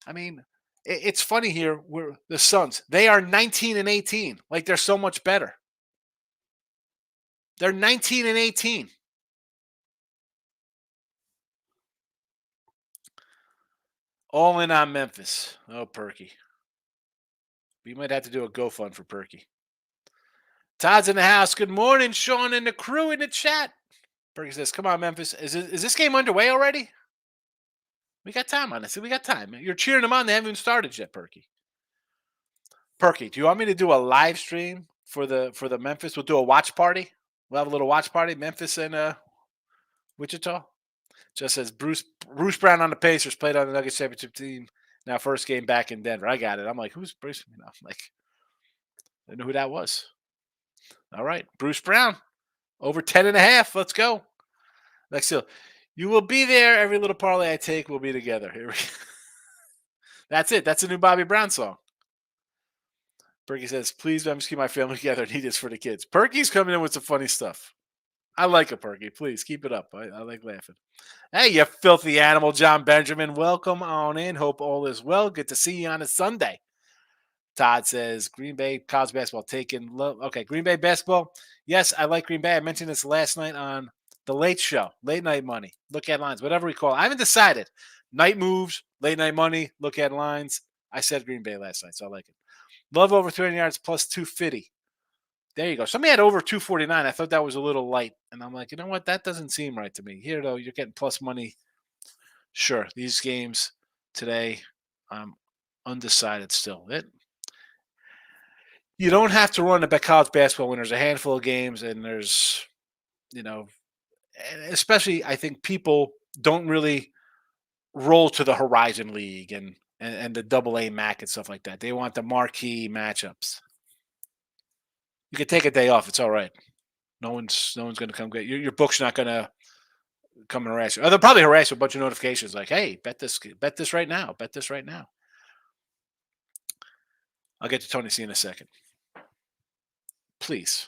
I mean, it's funny here where the Suns, they are 19-18. Like they're so much better. They're 19-18. All in on Memphis. Oh, Perky. We might have to do a GoFund for Perky. Todd's in the house. Good morning, Sean and the crew in the chat. Perky says, come on, Memphis. Is this game underway already? We got time on this. We got time. You're cheering them on. They haven't even started yet, Perky. Perky, do you want me to do a live stream for the Memphis? We'll do a watch party. We'll have a little watch party. Memphis and Wichita. Just says Bruce Brown on the Pacers played on the Nuggets championship team. Now first game back in Denver. I got it. I'm like, who's Bruce? I'm like, I didn't know who that was. All right, Bruce Brown over 10.5. Let's go. Next deal. You will be there. Every little parlay I take will be together. Here we go. That's it. That's a new Bobby Brown song. Perky says, please, I'm just keep my family together. Need this for the kids. Perky's coming in with some funny stuff. I like it, Perky. Please keep it up. I like laughing. Hey, you filthy animal, John Benjamin. Welcome on in. Hope all is well. Good to see you on a Sunday. Todd says, Green Bay college basketball taking low. Okay, Green Bay basketball. Yes, I like Green Bay. I mentioned this last night on the Late Show, Late Night Money, Look at Lines, whatever we call it. I haven't decided. Night moves, Late Night Money, Look at Lines. I said Green Bay last night, so I like it. Love over 300 yards plus 250. There you go. Somebody had over 249. I thought that was a little light. And I'm like, you know what? That doesn't seem right to me. Here, though, you're getting plus money. Sure, these games today, I'm undecided still. You don't have to run the college basketball when there's a handful of games and there's, especially I think people don't really roll to the Horizon League and the AA MAC and stuff like that. They want the marquee matchups. You can take a day off. It's all right. No one's going to come get your book's not going to come and harass you. They'll probably harass you with a bunch of notifications like, hey, bet this right now. Bet this right now. I'll get to Tony C in a second. Please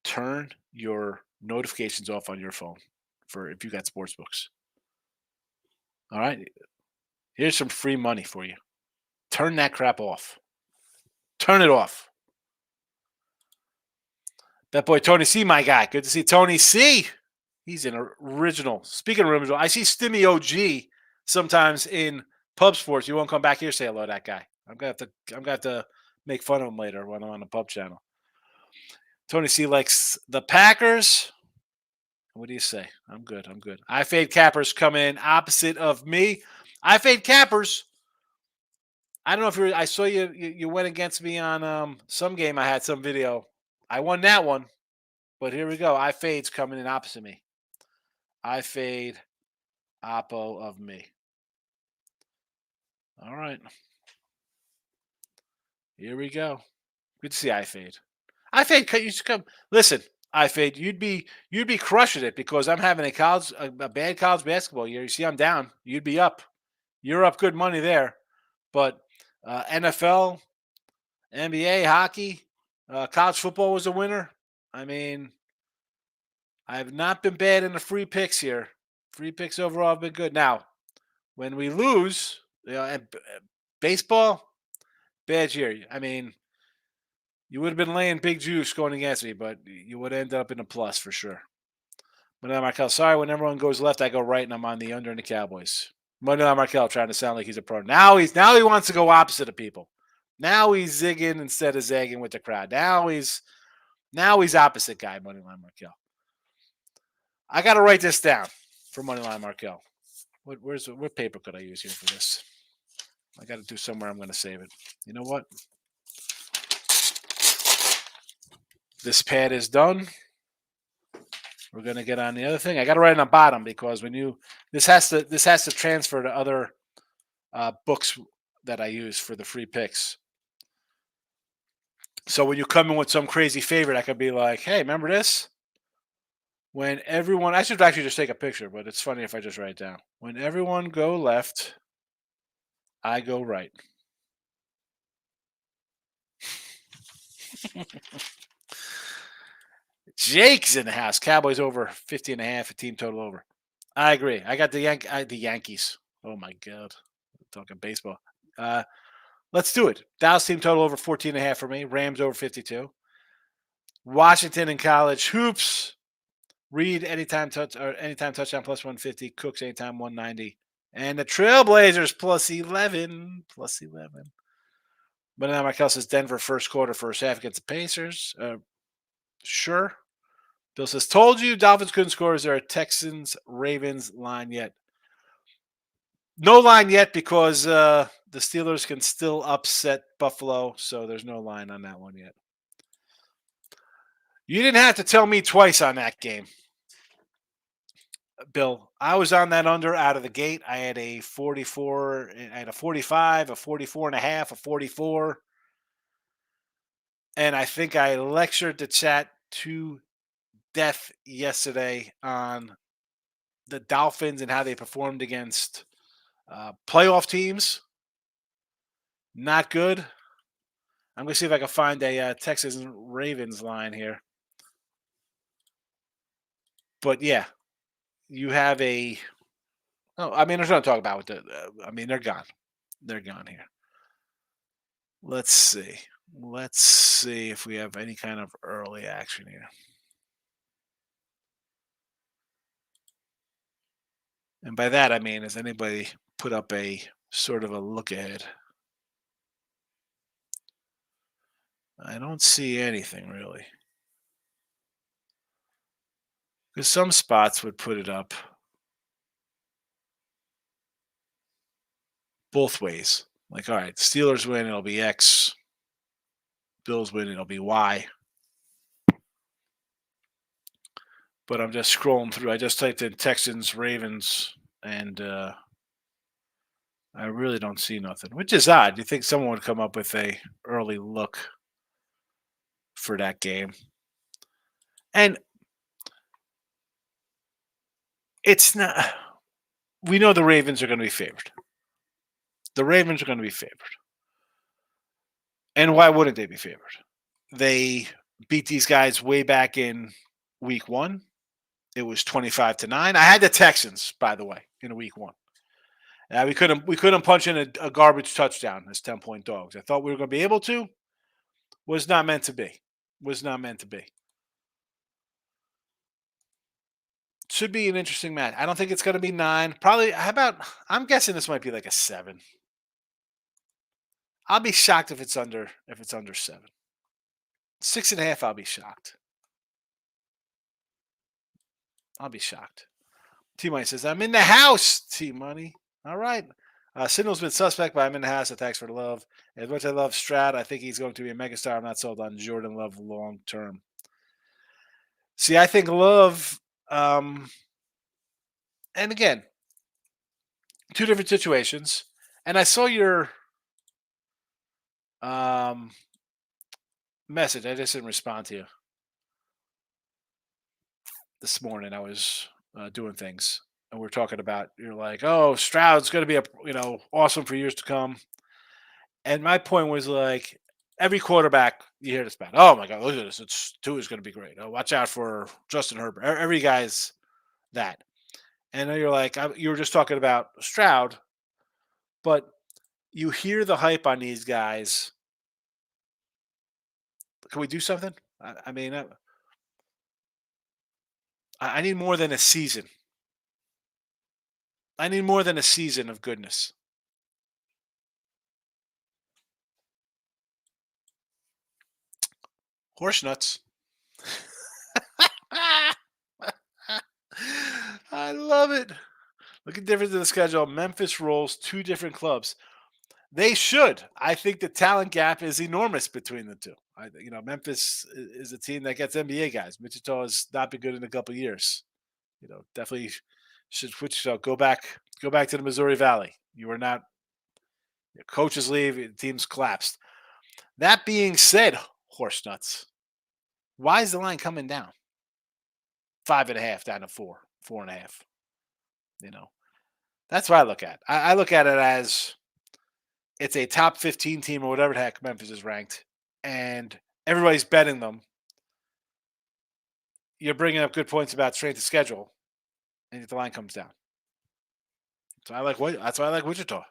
turn your notifications off on your phone for if you got sports books. All right. Here's some free money for you. Turn that crap off. Turn it off. That boy Tony C, my guy. Good to see Tony C. He's an original. Speaking of original, I see Stimmy OG sometimes in pub sports. You won't come back here say hello to that guy. I'm gonna have to make fun of him later when I'm on the pub channel. Tony C likes the Packers. What do you say? I'm good. I fade Cappers come in opposite of me. I fade Cappers. I don't know if I saw you went against me on some game. I had some video. I won that one, but here we go. I fade's coming in opposite me. I fade oppo of me. All right. Here we go. Good to see I fade. I fade. You should come. Listen, I fade. You'd be crushing it because I'm having a bad college basketball year. You see, I'm down. You'd be up. You're up good money there, but NFL NBA, hockey, college football was a winner. I mean, I have not been bad in the free picks here. Free picks overall have been good. Now, when we lose, baseball, bad year. I mean, you would have been laying big juice going against me, but you would have ended up in a plus for sure. Money line Markel, sorry, when everyone goes left, I go right, and I'm on the under in the Cowboys. Money line Markel trying to sound like he's a pro. Now he wants to go opposite of people. Now he's zigging instead of zagging with the crowd. Now he's opposite guy. Money line Markel. I got to write this down for Money line Markel. What paper could I use here for this? I got to do somewhere. I'm going to save it. You know what? This pad is done. We're going to get on the other thing. I got to write on the bottom because this has to transfer to other books that I use for the free picks. So when you come in with some crazy favorite, I could be like, "Hey, remember this? When everyone," I should actually just take a picture, but it's funny if I just write it down. When everyone go left, I go right. Jake's in the house. Cowboys over 50.5, a team total over. I agree. I got the Yankees. Oh my God. I'm talking baseball. Let's do it. Dallas team total over 14.5 for me. Rams over 52. Washington in college hoops. Reed anytime touchdown plus 150. Cooks anytime 190. And the Trailblazers plus 11. Plus 11. But now Michael says Denver first quarter, first half against the Pacers. Sure. Bill says, told you Dolphins couldn't score. Is there a Texans-Ravens line yet? No line yet because the Steelers can still upset Buffalo, so there's no line on that one yet. You didn't have to tell me twice on that game, Bill. I was on that under out of the gate. I had a 44, I had a 45, a 44 and a half, a 44. And I think I lectured the chat to death yesterday on the Dolphins and how they performed against playoff teams. Not good. I'm going to see if I can find a Texas Ravens line here. But yeah, you have a. Oh, I mean, there's nothing to talk about with the. I mean, they're gone. They're gone here. Let's see. Let's see if we have any kind of early action here. And by that, I mean, has anybody put up a sort of a look ahead? I don't see anything really. Because some spots would put it up both ways. Like, all right, Steelers win, it'll be X. Bills win, it'll be Y. But I'm just scrolling through. I just typed in Texans, Ravens, and I really don't see nothing, which is odd. You think someone would come up with a early look for that game. And it's not. We know the Ravens are going to be favored. The Ravens are going to be favored. And why wouldn't they be favored? They beat these guys way back in week 1. It was 25-9. I had the Texans, by the way, in week 1. We couldn't punch in a garbage touchdown as 10-point dogs. I thought we were going to be able to. Was not meant to be. Was not meant to be. Should be an interesting match. I don't think it's going to be 9. Probably. I'm guessing this might be like a 7. I'll be shocked if it's under 7. 6.5. I'll be shocked. I'll be shocked. T Money says I'm in the house. T Money. All right. Signal's been suspect, but I'm in the house. So thanks for the love. As much as I love Stroud, I think he's going to be a megastar. I'm not sold on Jordan Love long term. See, I think Love, and again, 2 different situations. And I saw your message. I just didn't respond to you this morning. I was doing things, and we're talking about. You're like, "Oh, Stroud's going to be awesome for years to come." And my point was like, Every quarterback, you hear this about. Oh my God, look at this! It's two is going to be great. Oh, watch out for Justin Herbert. Every guy's that, and then you're like, you were just talking about Stroud, but you hear the hype on these guys. Can we do something? I mean, I need more than a season. I need more than a season of goodness. Horse nuts. I love it. Look at the difference in the schedule. Memphis rolls two different clubs. They should. I think the talent gap is enormous between the two. Memphis is a team that gets NBA guys. Wichita has not been good in a couple of years. Definitely should Wichita go back to the Missouri Valley. You are not. Your coaches leave. Your team's collapsed. That being said, horse nuts. Why is the line coming down? 5.5 down to 4.5. You know, that's what I look at. I look at it as it's a top 15 team or whatever the heck Memphis is ranked, and everybody's betting them. You're bringing up good points about strength of schedule, and the line comes down. So that's why I like Wichita.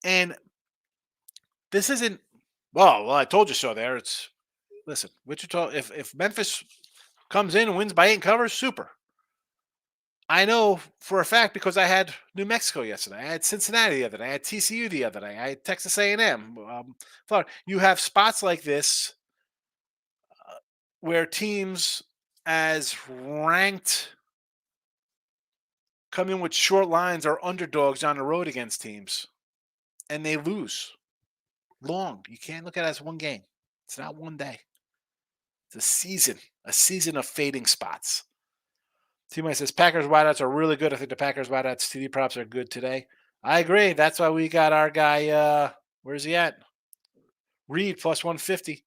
And this isn't well. I told you so. There, it's listen, Wichita. If Memphis comes in and wins by 8 and covers, super. I know for a fact because I had New Mexico yesterday. I had Cincinnati the other day. I had TCU the other day. I had Texas A&M. Florida. You have spots like this where teams as ranked come in with short lines or underdogs on the road against teams, and they lose long. You can't look at it as one game. It's not one day. It's a season of fading spots. T-Mike says Packers wideouts are really good. I think the Packers wideouts TD props are good today. I agree. That's why we got our guy. Where's he at? Reed plus 150.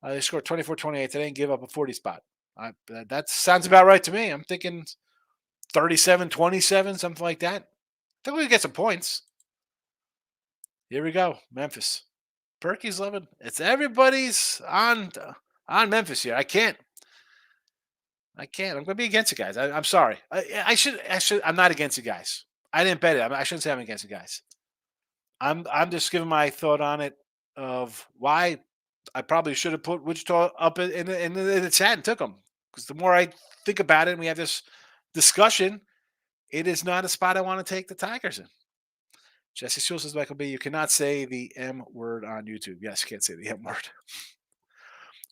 They scored 24-28 today and gave up a 40 spot. That sounds about right to me. I'm thinking 37-27, something like that. I think we get some points. Here we go. Memphis. Perky's loving. It's everybody's on Memphis here. I can't. I'm going to be against you guys. I'm sorry. I should. I'm not against you guys. I didn't bet it. I shouldn't say I'm against you guys. I'm just giving my thought on it of why I probably should have put Wichita up in the chat and took them. Because the more I think about it and we have this discussion, it is not a spot I want to take the Tigers in. Jesse Schultz says, Michael B., you cannot say the M word on YouTube. Yes, you can't say the M word.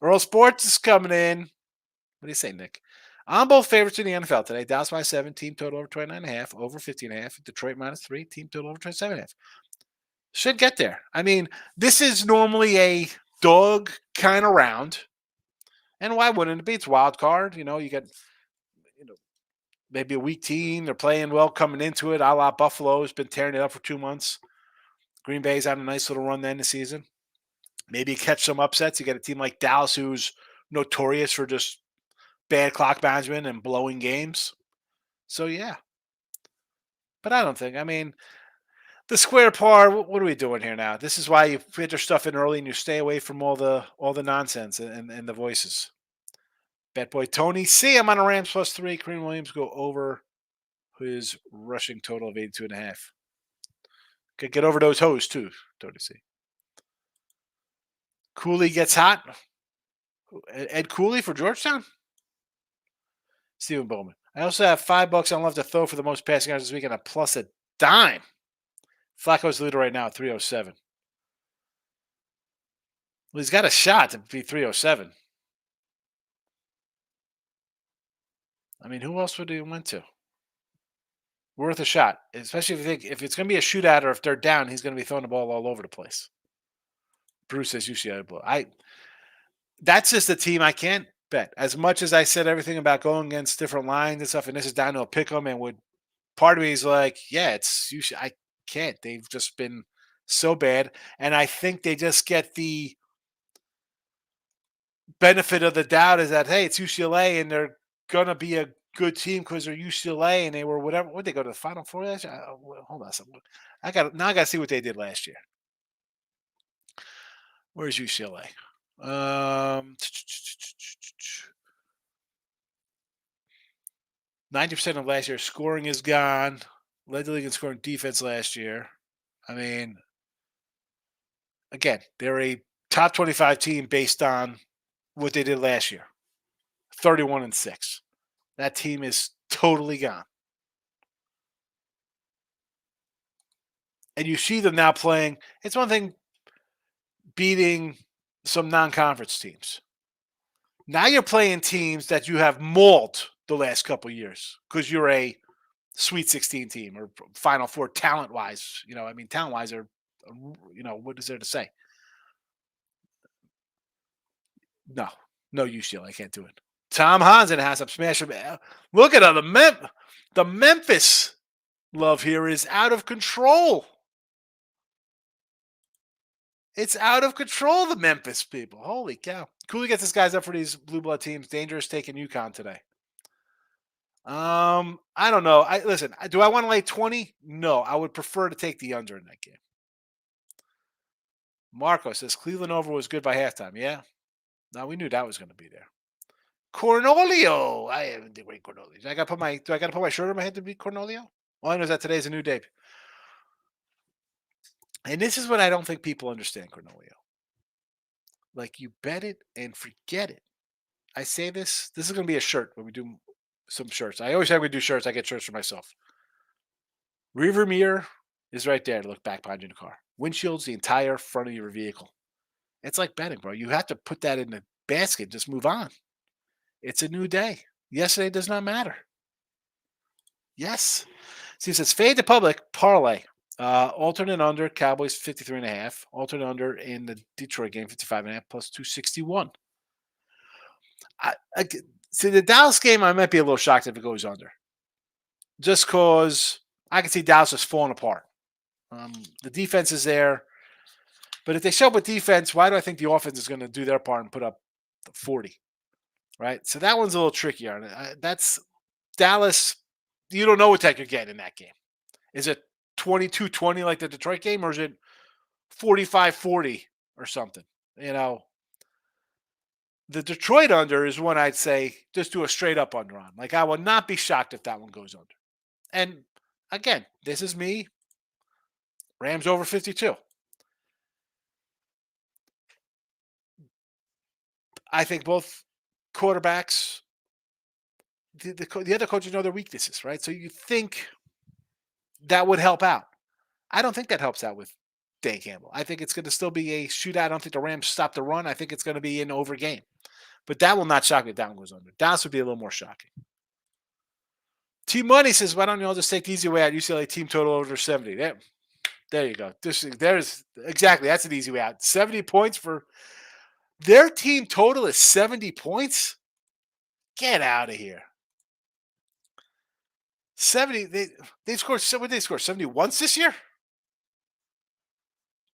Earl Sports is coming in. What do you say, Nick? I'm both favorites in the NFL today. Dallas by 7, team total over 29.5, over 15.5. Detroit -3, team total over 27.5. Should get there. I mean, this is normally a dog kind of round. And why wouldn't it be? It's wild card. You get maybe a weak team. They're playing well coming into it, a la Buffalo's been tearing it up for 2 months. Green Bay's on a nice little run then this season. Maybe catch some upsets. You get a team like Dallas who's notorious for just bad clock management and blowing games. So, yeah. But I don't think. I mean, the square par, what are we doing here now? This is why you put your stuff in early and you stay away from all the nonsense and the voices. Bet boy Tony C. I'm on a Rams +3. Kareem Williams go over his rushing total of 82.5. Could get over those hoes too, Tony C. Cooley gets hot. Ed Cooley for Georgetown? Stephen Bowman. I also have $5 on left to throw for the most passing yards this weekend, a plus a dime. Flacco's the leader right now at 307. Well, he's got a shot to be 307. I mean, who else would he went to? Worth a shot, especially if it's going to be a shootout or if they're down, he's going to be throwing the ball all over the place. Bruce says UCLA. That's just a team I can't bet. As much as I said everything about going against different lines and stuff, and this is down to a pick 'em, and part of me is like, yeah, it's UCLA. I can't. They've just been so bad, and I think they just get the benefit of the doubt is that hey, it's UCLA, and they're gonna be a good team because they're UCLA, and they were whatever. Would they go to the Final Four last year? Hold on, I got to see what they did last year. Where's UCLA? 90% of last year's scoring is gone. Led the league in scoring defense last year. I mean, again, they're a top 25 team based on what they did last year. 31-6. That team is totally gone. And you see them now playing. It's one thing beating some non-conference teams. Now you're playing teams that you have mauled the last couple of years because you're a Sweet 16 team or Final Four talent-wise. Talent-wise, what is there to say? No UCLA can't do it. Tom Hansen has some smash. Look at the Memphis love here is out of control. It's out of control, the Memphis people. Holy cow. Cooley gets his guys up for these blue blood teams. Dangerous taking UConn today. I don't know. Listen, do I want to lay 20? No, I would prefer to take the under in that game. Marco says Cleveland over was good by halftime. Yeah. No, we knew that was going to be there. Cornelio. I haven't did great Cornelio. Do I gotta put my shirt on my head to beat Cornelio? All I know is that today's a new day. And this is what I don't think people understand, Cornelio. Like, you bet it and forget it. I say this. This is going to be a shirt when we do some shirts. I always have we do shirts. I get shirts for myself. Rear mirror is right there to look back behind you in the car. Windshield's the entire front of your vehicle. It's like betting, bro. You have to put that in the basket and just move on. It's a new day. Yesterday does not matter. Yes. See, it says fade to public parlay. Alternate under Cowboys 53.5. Alternate under in the Detroit game 55.5 plus 261. See, the Dallas game, I might be a little shocked if it goes under. Just because I can see Dallas just falling apart. The defense is there. But if they show up with defense, why do I think the offense is going to do their part and put up 40? Right? So that one's a little trickier. That's Dallas. You don't know what tech you're getting in that game. Is it 22-20 like the Detroit game, or is it 45-40 or something? The Detroit under is one I'd say just do a straight up under on. Like, I would not be shocked if that one goes under. And again, this is me. Rams over 52. I think both quarterbacks, the other coaches know their weaknesses, right? So you think that would help out. I don't think that helps out with Dan Campbell. I think it's going to still be a shootout. I don't think the Rams stop the run. I think it's going to be an over game. But that will not shock me if that one goes under. Dallas would be a little more shocking. T-Money says, why don't you all just take the easy way out? UCLA team total over 70. There you go. There's exactly. That's an easy way out. 70 points for their team total is 70 points? Get out of here. 70. They scored, what did they score? 70 once this year?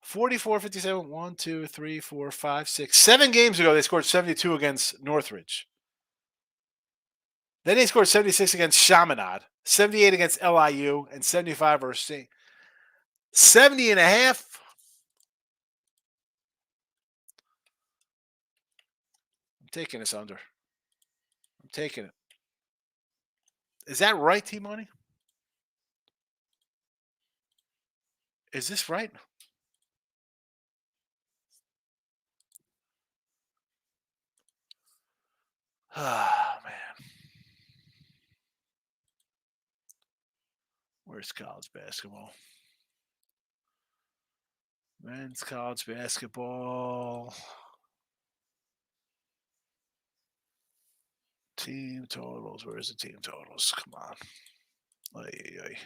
44, 57, 1, 2, 3, 4, 5, 6. 7 games ago, they scored 72 against Northridge. Then they scored 76 against Chaminade, 78 against LIU, and 75 versus 70 and a half. I'm taking this under. I'm taking it. Is that right, T-Money? Is this right? Ah, man. Where's college basketball? Men's college basketball. Team totals. Where's the team totals? Come on. Oy.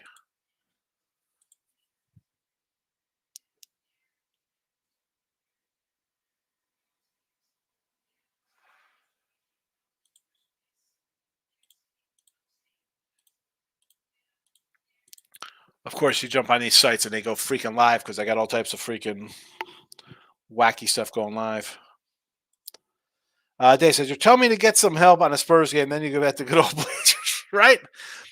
Of course, you jump on these sites and they go freaking live because I got all types of freaking wacky stuff going live. Dave says, you're telling me to get some help on a Spurs game, then you go back to good old Blazers, right?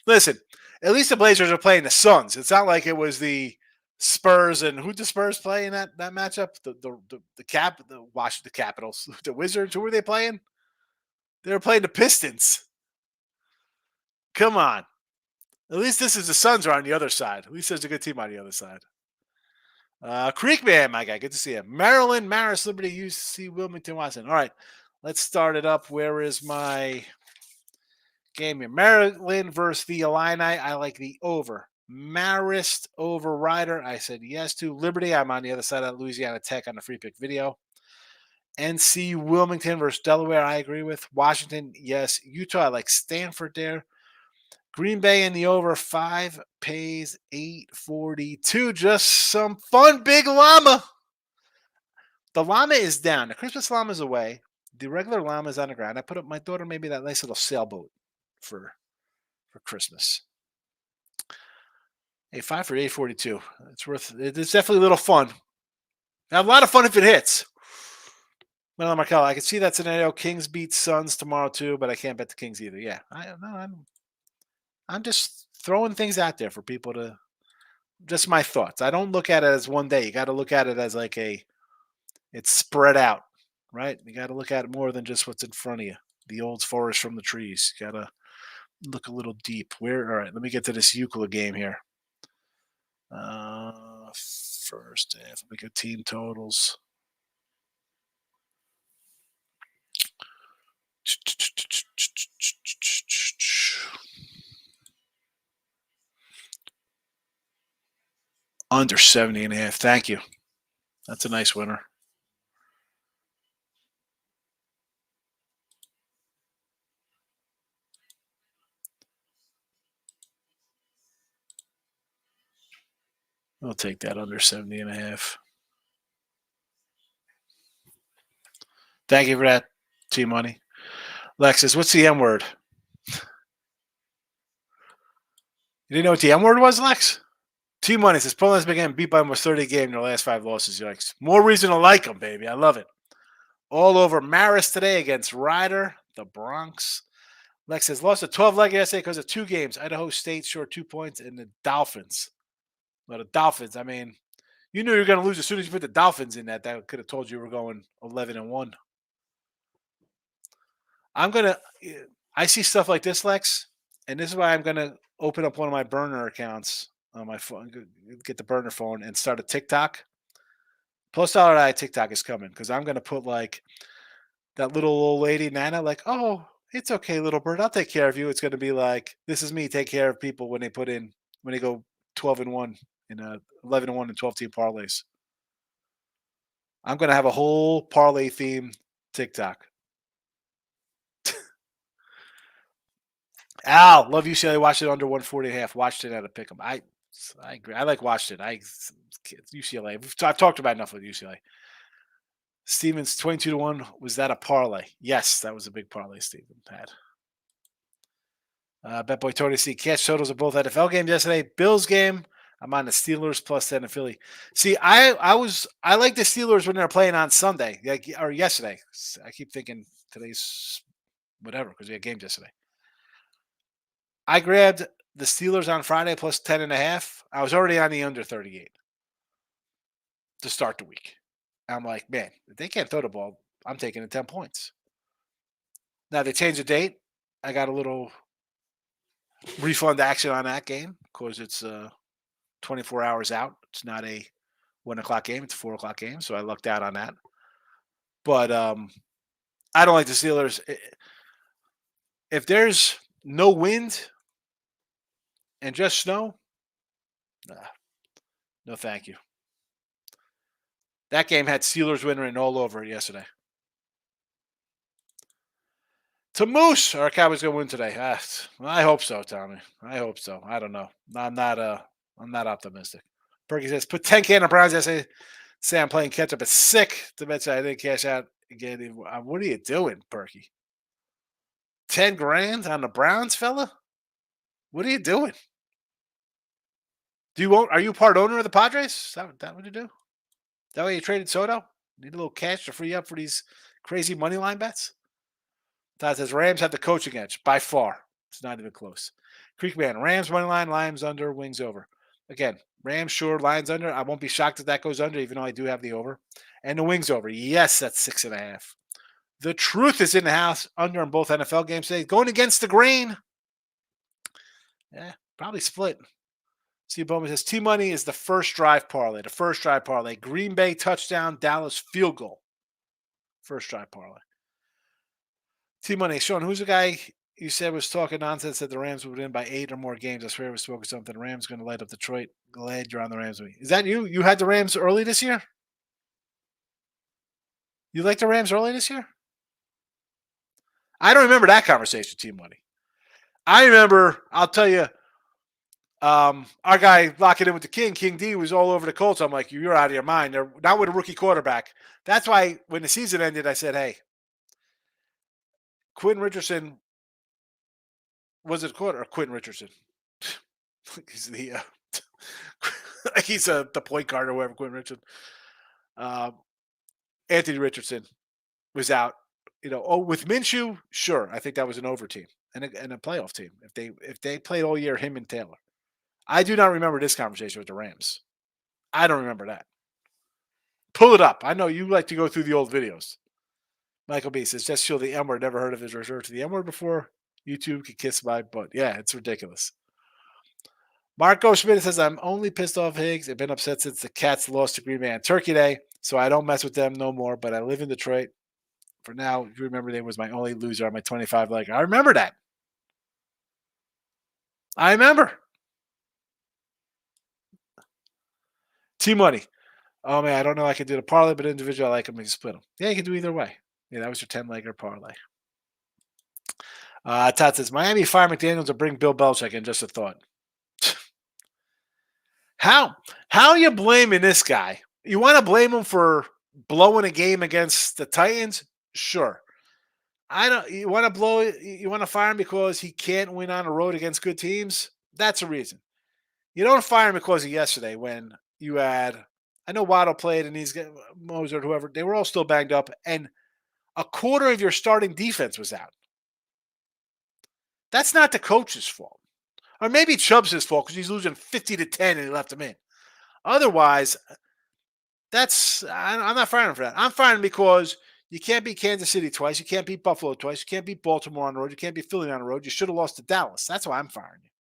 Listen, at least the Blazers are playing the Suns. It's not like it was the Spurs and who the Spurs play in that matchup? The Washington Capitals, the Wizards. Who were they playing? They were playing the Pistons. Come on. At least this is the Suns are on the other side. At least there's a good team on the other side. Creekman, my guy. Good to see you. Maryland, Marist, Liberty, UC, Wilmington, Washington. All right. Let's start it up. Where is my game here? Maryland versus the Illini. I like the over. Marist over Rider. I said yes to. Liberty. I'm on the other side of Louisiana Tech on the free pick video. NC Wilmington versus Delaware. I agree with. Washington, yes. Utah. I like Stanford there. Green Bay in the over 5 pays 842. Just some fun, big llama. The llama is down. The Christmas llama is away. The regular llama is on the ground. I put up my daughter maybe that nice little sailboat for Christmas. Hey, 5 for 842. It's definitely a little fun. Have a lot of fun if it hits. Well, Markel, I can see that scenario. Kings beat Suns tomorrow too, but I can't bet the Kings either. Yeah, I'm just throwing things out there for people to. Just my thoughts. I don't look at it as one day. You got to look at it as like it's spread out, right? You got to look at it more than just what's in front of you. The old forest from the trees. You got to look a little deep. All right, let me get to this Euclid game here. First half, let me get team totals. Under 70.5. Thank you. That's a nice winner. I'll take that under 70.5. Thank you for that, T-Money. Lexus, what's the M word? You didn't know what the M word was, Lex? T-Money says, Poland's been getting beat by almost 30 games in their last 5 losses. You're like, more reason to like them, baby. I love it. All over Marist today against Ryder, the Bronx. Lex says, lost a 12-leg yesterday because of 2 games. Idaho State short 2 points and the Dolphins. Well, the Dolphins, I mean, you knew you were going to lose as soon as you put the Dolphins in that. That could have told you were going 11-1. I see stuff like this, Lex, and this is why I'm going to open up one of my burner accounts on my phone, get the burner phone and start a TikTok. $+ TikTok is coming because I'm going to put like that little old lady, Nana, like, oh, it's okay, little bird. I'll take care of you. It's going to be like, this is me take care of people when they go 12-1 in a 11-1 and 12-team parlays. I'm going to have a whole parlay theme TikTok. Al, love UCLA. Watched it under 140.5. Watched it at a pick'em. I agree. I like watched it. UCLA. I've talked about enough with UCLA. Stevens 22-1. Was that a parlay? Yes, that was a big parlay Steven had. BetBoy Tony C. Catch totals of both NFL games yesterday. Bills game. I'm on the Steelers +10 in Philly. See, I like the Steelers when they're playing on Sunday, or yesterday. I keep thinking today's whatever because we had games yesterday. I grabbed the Steelers on Friday +10.5. I was already on the under 38 to start the week. I'm like, man, if they can't throw the ball, I'm taking the 10 points. Now they changed the date. I got a little refund action on that game because it's 24 hours out. It's not a 1 o'clock game. It's a 4 o'clock game. So I lucked out on that. But I don't like the Steelers. If there's no wind and just snow, no thank you. That game had Steelers winning written all over it yesterday. To Moose, our Cowboys going to win today. I hope so, Tommy. I hope so. I don't know. I'm not optimistic. Perky says, put 10K on the Browns yesterday. Say I'm playing catch up. It's sick to mention I didn't cash out again. What are you doing, Perky? 10 grand on the Browns, fella? What are you doing? Are you part owner of the Padres? Is that what you do? That way you traded Soto? Need a little cash to free up for these crazy money line bets? Todd says Rams have the coaching edge by far. It's not even close. Creekman, Rams money line, Lions under, Wings over. Again, Rams, sure. Lions under. I won't be shocked if that goes under, even though I do have the over. And the Wings over. Yes, that's 6.5. The truth is in the house, under on both NFL games today. Going against the grain. Yeah, probably split. Steve Bowman says T-Money is the first drive parlay. The first drive parlay. Green Bay touchdown, Dallas field goal. First drive parlay. T-Money. Sean, who's the guy you said was talking nonsense that the Rams would win by 8 or more games? I swear I was smoking something. The Rams going to light up Detroit. Glad you're on the Rams with me. Is that you? You had the Rams early this year? You like the Rams early this year? I don't remember that conversation, T-Money. I remember, I'll tell you, our guy locking in with the King D was all over the Colts. I'm like, you're out of your mind. They're not with a rookie quarterback. That's why when the season ended, I said, hey, Quinn Richardson was it quarter or Quinn Richardson? He's the the point guard or whatever. Quinn Richardson. Anthony Richardson was out. With Minshew, sure, I think that was an over team and a playoff team if they played all year, him and Taylor. I do not remember this conversation with the Rams. I don't remember that. Pull it up. I know you like to go through the old videos. Michael B says, just show the M word. Never heard of his resort to the M word before. YouTube could kiss my butt. Yeah, it's ridiculous. Marco Schmidt says, I'm only pissed off Higgs. I've been upset since the Cats lost to Green Bay on Turkey Day, so I don't mess with them no more, but I live in Detroit. For now, if you remember, they was my only loser on my 25 leg. I remember that. I remember. T-Money. Oh, man, I don't know. I can do the parlay, but individual, I like them and you split them. Yeah, you can do either way. Yeah, that was your 10-legger parlay. Todd says, Miami fire McDaniels will bring Bill Belichick in. Just a thought. How are you blaming this guy? You want to blame him for blowing a game against the Titans? Sure. You want to fire him because he can't win on the road against good teams? That's a reason. You don't fire him because of yesterday when you had, I know Waddle played and Mozart, whoever, they were all still banged up, and a quarter of your starting defense was out. That's not the coach's fault. Or maybe Chubb's fault because he's losing 50-10 and he left him in. Otherwise, I'm not firing him for that. I'm firing him because you can't beat Kansas City twice. You can't beat Buffalo twice. You can't beat Baltimore on the road. You can't beat Philly on the road. You should have lost to Dallas. That's why I'm firing you.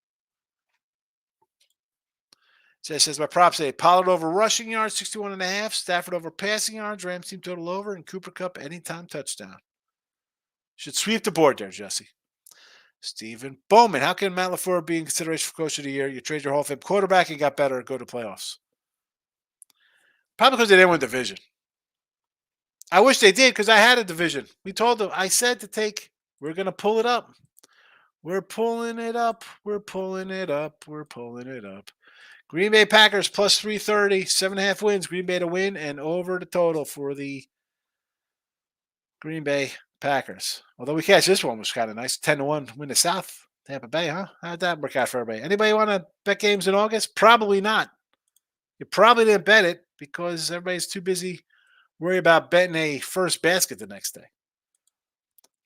So it says my props say Pollard over rushing yards, 61.5. Stafford over passing yards. Rams team total over. And Cooper Kupp anytime touchdown. Should sweep the board there, Jesse. Stephen Bowman. How can Matt LaFleur be in consideration for Coach of the Year? You trade your Hall of Fame quarterback and got better and go to playoffs. Probably because they didn't win the division. I wish they did because I had a division. We told them, I said we're going to pull it up. We're pulling it up. We're pulling it up. We're pulling it up. Green Bay Packers plus 330, 7.5 wins. Green Bay to win and over the total for the Green Bay Packers. Although we catch this one was kind of nice. 10-1 win the South. Tampa Bay, huh? How'd that work out for everybody? Anybody want to bet games in August? Probably not. You probably didn't bet it because everybody's too busy worry about betting a first basket the next day.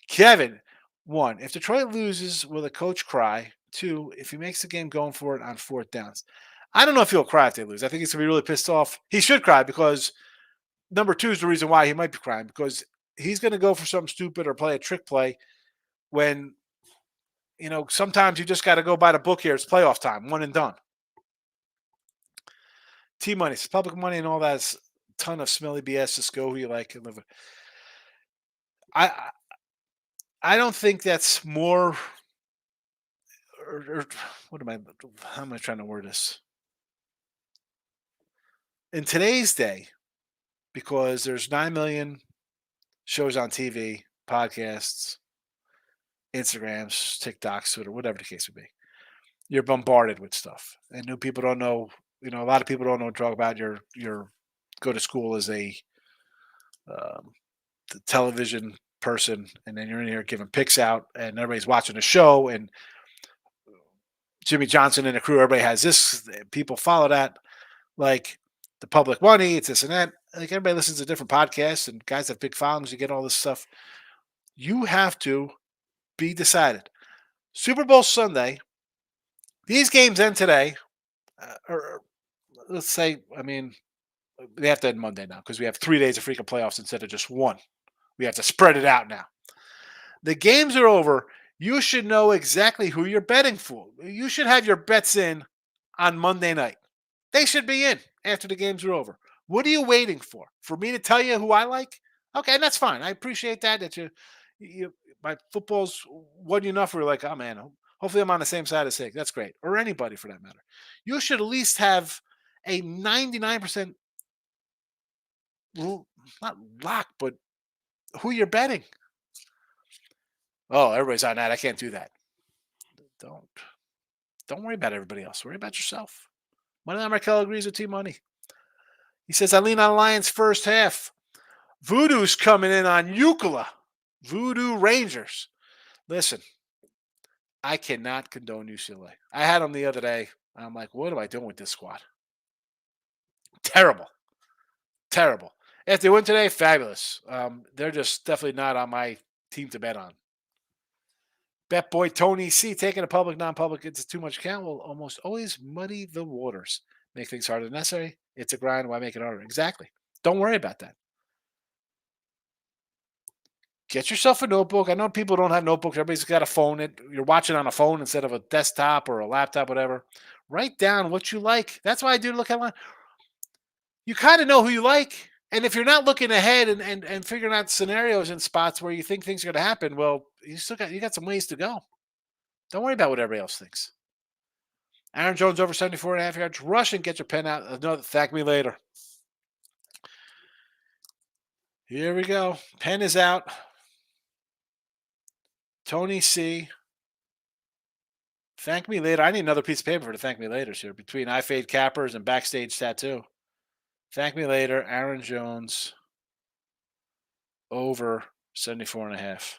Kevin, 1, if Detroit loses, will the coach cry? 2, if he makes the game going for it on 4th downs. I don't know if he'll cry if they lose. I think he's going to be really pissed off. He should cry because number 2 is the reason why he might be crying, because he's going to go for something stupid or play a trick play when, sometimes you just got to go by the book here. It's playoff time, one and done. T-Money, public money and all that is a ton of smelly BS. Just go who you like and live with. I don't think that's more or how am I trying to word this? In today's day, because there's 9 million shows on TV, podcasts, Instagrams, TikToks, Twitter, whatever the case would be, you're bombarded with stuff. And new people don't know, a lot of people don't know what to talk about. Your go to school as a television person, and then you're in here giving picks out, and everybody's watching the show, and Jimmy Johnson and the crew, everybody has this. People follow that like the public money. It's this and that. Like everybody listens to different podcasts, and guys have big followings. You get all this stuff. You have to be decided. Super Bowl Sunday. These games end today. or let's say, I mean, they have to end Monday now because we have 3 days of freaking playoffs instead of just one. We have to spread it out now. The games are over. You should know exactly who you're betting for. You should have your bets in on Monday night. They should be in after the games are over. What are you waiting for? For me to tell you who I like? Okay, that's fine. I appreciate that. You my football's won you enough. We're like, oh man, hopefully I'm on the same side as Sig. That's great, or anybody for that matter. You should at least have a 99% not lock, but who you're betting. Oh, everybody's on that. I can't do that. Don't don't worry about everybody else. Worry about yourself. Money line Markel agrees with T Money. He says I lean on Lions first half. Voodoo's coming in on Euclid. Voodoo Rangers. Listen, I cannot condone UCLA. I had them the other day. I'm like, what am I doing with this squad? Terrible. Terrible. If they win today, fabulous. They're just definitely not on my team to bet on. Bet boy Tony C taking a public, non-public into too much count will almost always muddy the waters. Make things harder than necessary. It's a grind. Why make it harder? Exactly. Don't worry about that. Get yourself a notebook. I know people don't have notebooks. Everybody's got a phone. You're watching on a phone instead of a desktop or a laptop, whatever. Write down what you like. That's why I do look at. You kind of know who you like. And if you're not looking ahead and figuring out scenarios and spots where you think things are going to happen, well, you got some ways to go. Don't worry about what everybody else thinks. Aaron Jones over 74.5 yards rushing. Get your pen out. Another thank me later. Here we go. Pen is out. Tony C. Thank me later. I need another piece of paper for the thank me laters here between I Fade Cappers and Backstage Tattoo. Thank me later. Aaron Jones over 74.5.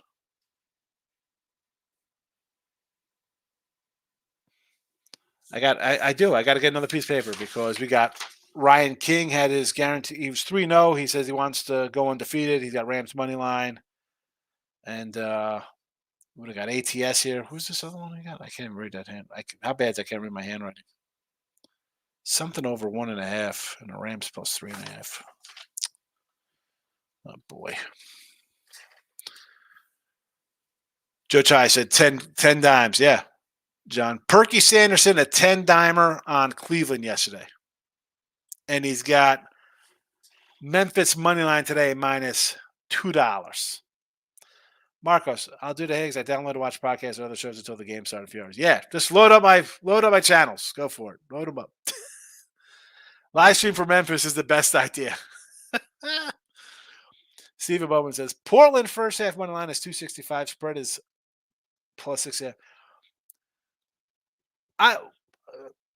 I do. I got to get another piece of paper because we got Ryan King had his guarantee. He was 3-0. He says he wants to go undefeated. He's got Rams money line. And what I got? ATS here. Who's this other one I got? I can't even read that hand. How bad is I can't read my handwriting? Something over 1.5 and the Rams plus 3.5. Oh boy. Joe Chai said 10 dimes. Yeah. John. Perky Sanderson, a 10-dimer on Cleveland yesterday. And he's got Memphis money line today minus $2. Marcos, I'll do the Higgs. I download to watch podcasts or other shows until the game starts in a few hours. Yeah, just load up my channels. Go for it. Load them up. Live stream for Memphis is the best idea. Steven Bowman says Portland first half money line is 265. Spread is plus 6.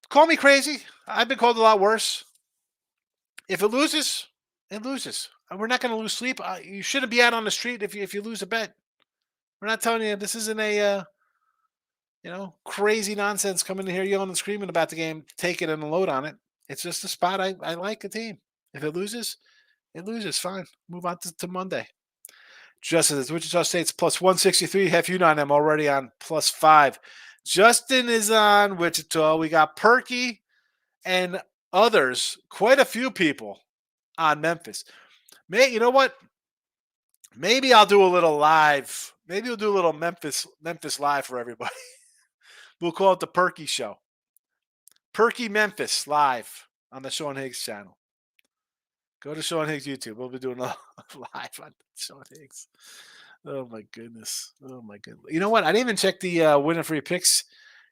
Call me crazy. I've been called a lot worse. If it loses, it loses. We're not going to lose sleep. You shouldn't be out on the street if you lose a bet. We're not telling you this isn't a crazy nonsense coming in here yelling and screaming about the game. Take it and load on it. It's just a spot. I like a team. If it loses, it loses. Fine. Move on to Monday. Justin says Wichita State's plus 163. Have you on them already on plus 5? Justin is on Wichita. We got Perky and others. Quite a few people on Memphis. You know what? Maybe I'll do a little live. Maybe we'll do a little Memphis live for everybody. We'll call it the Perky Show. Perky Memphis live on the Sean Higgs channel. Go to Sean Higgs YouTube. We'll be doing a live on Sean Higgs. Oh my goodness. Oh my goodness. You know what? I didn't even check the Winner Free Picks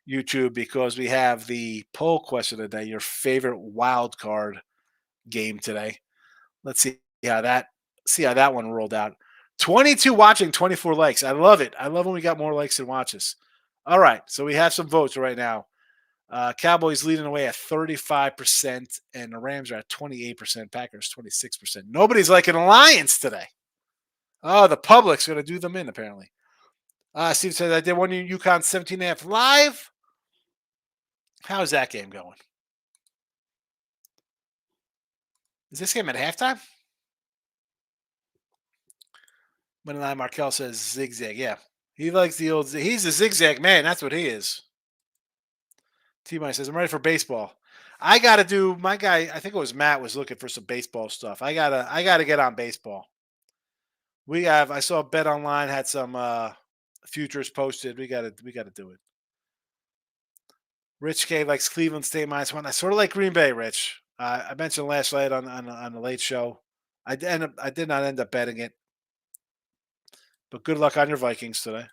YouTube because we have the poll question today. Your favorite wild card game today. Let's see how that one rolled out. 22 watching, 24 likes. I love it. I love when we got more likes than watches. All right, so we have some votes right now. Cowboys leading away at 35%, and the Rams are at 28%. Packers 26%. Nobody's liking the Lions today. Oh, the public's going to do them in, apparently. Steve says, I did one UConn 17.5 live. How's that game going? Is this game at halftime? Moneyline Markel says zigzag. Yeah, he likes the old. He's a zigzag man. That's what he is. T-Mine says, I'm ready for baseball. I got to do my guy. I think it was Matt was looking for some baseball stuff. I gotta get on baseball. I saw Bet Online had some futures posted. We gotta do it. Rich K likes Cleveland State -1. I sort of like Green Bay, Rich. I mentioned last night on the late show. I did not end up betting it, but good luck on your Vikings today.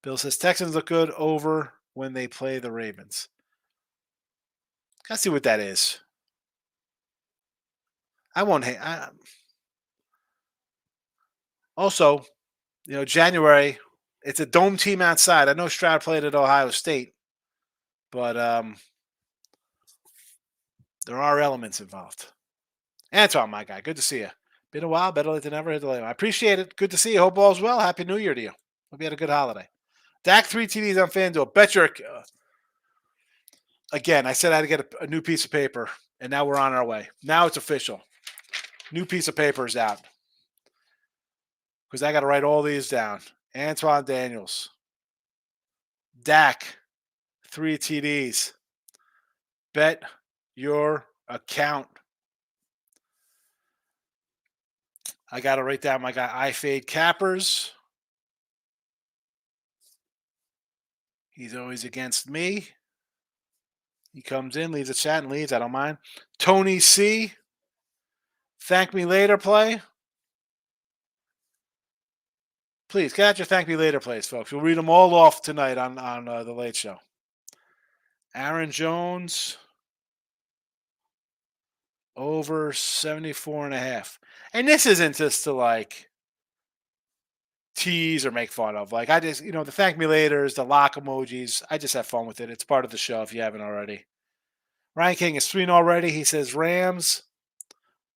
Bill says Texans look good over when they play the Ravens. Gotta see what that is. I won't hate. Also, January. It's a dome team outside. I know Stroud played at Ohio State, but there are elements involved. Antoine, my guy, good to see you. Been a while, better late than never. I appreciate it. Good to see you. Hope all's well. Happy New Year to you. Hope you had a good holiday. Dak 3 TDs on FanDuel. Bet your again. I said I had to get a new piece of paper, and now we're on our way. Now it's official. New piece of paper is out because I got to write all these down. Antoine Daniels, Dak, 3 TDs. Bet your account. I got to write down my guy, I Fade Cappers. He's always against me. He comes in, leaves a chat, and leaves. I don't mind. Tony C. Thank me later play. Please, get out your thank me later plays, folks. We'll read them all off tonight on the Late Show. Aaron Jones. Over 74.5. And this isn't just to tease or make fun of. I just, the thank me laters, the lock emojis. I just have fun with it. It's part of the show if you haven't already. Ryan King is 3 already. He says Rams,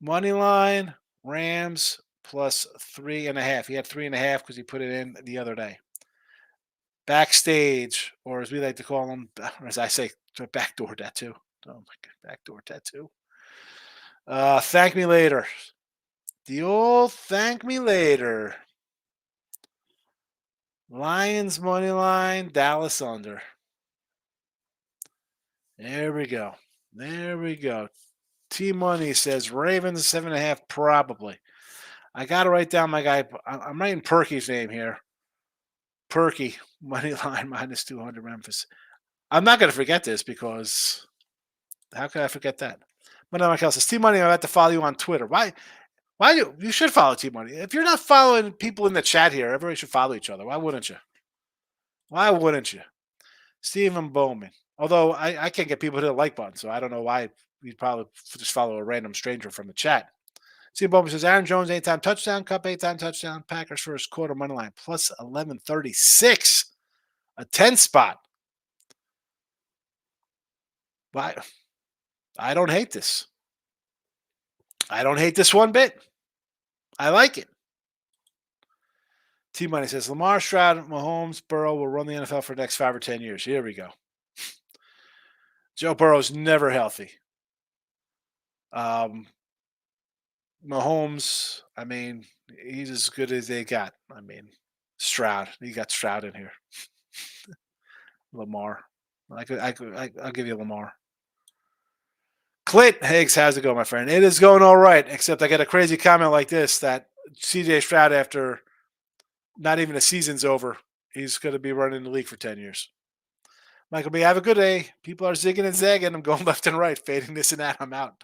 money line, Rams plus 3.5. He had 3.5 because he put it in the other day. Backstage, or as we like to call them, or as I say, backdoor tattoo. Oh my God, backdoor tattoo. Thank me later. The old thank me later. Lions money line, Dallas under. There we go. T Money says Ravens 7.5 probably. I got to write down my guy. I'm writing Perky's name here. Perky money line minus 200 Memphis. I'm not going to forget this because how could I forget that? But no, Michael says T Money. I'm about to follow you on Twitter. Why? You should follow T Money. If you're not following people in the chat here, everybody should follow each other. Why wouldn't you? Stephen Bowman. Although I can't get people to hit the like button, so I don't know why you'd probably just follow a random stranger from the chat. Stephen Bowman says Aaron Jones 8-time touchdown, Cup 8-time touchdown, Packers first quarter money line plus 1136, a 10 spot. Why? I don't hate this. I don't hate this one bit. I like it. T-Money says, Lamar, Stroud, Mahomes, Burrow will run the NFL for the next 5 or 10 years. Here we go. Joe Burrow's never healthy. Mahomes, I mean, he's as good as they got. I mean, Stroud. You got Stroud in here. Lamar. I'll give you Lamar. Clint Higgs, how's it going, my friend? It is going all right, except I get a crazy comment like this that CJ Stroud, after not even a season's over, he's going to be running the league for 10 years. Michael B., have a good day. People are zigging and zagging. I'm going left and right, fading this and that. I'm out.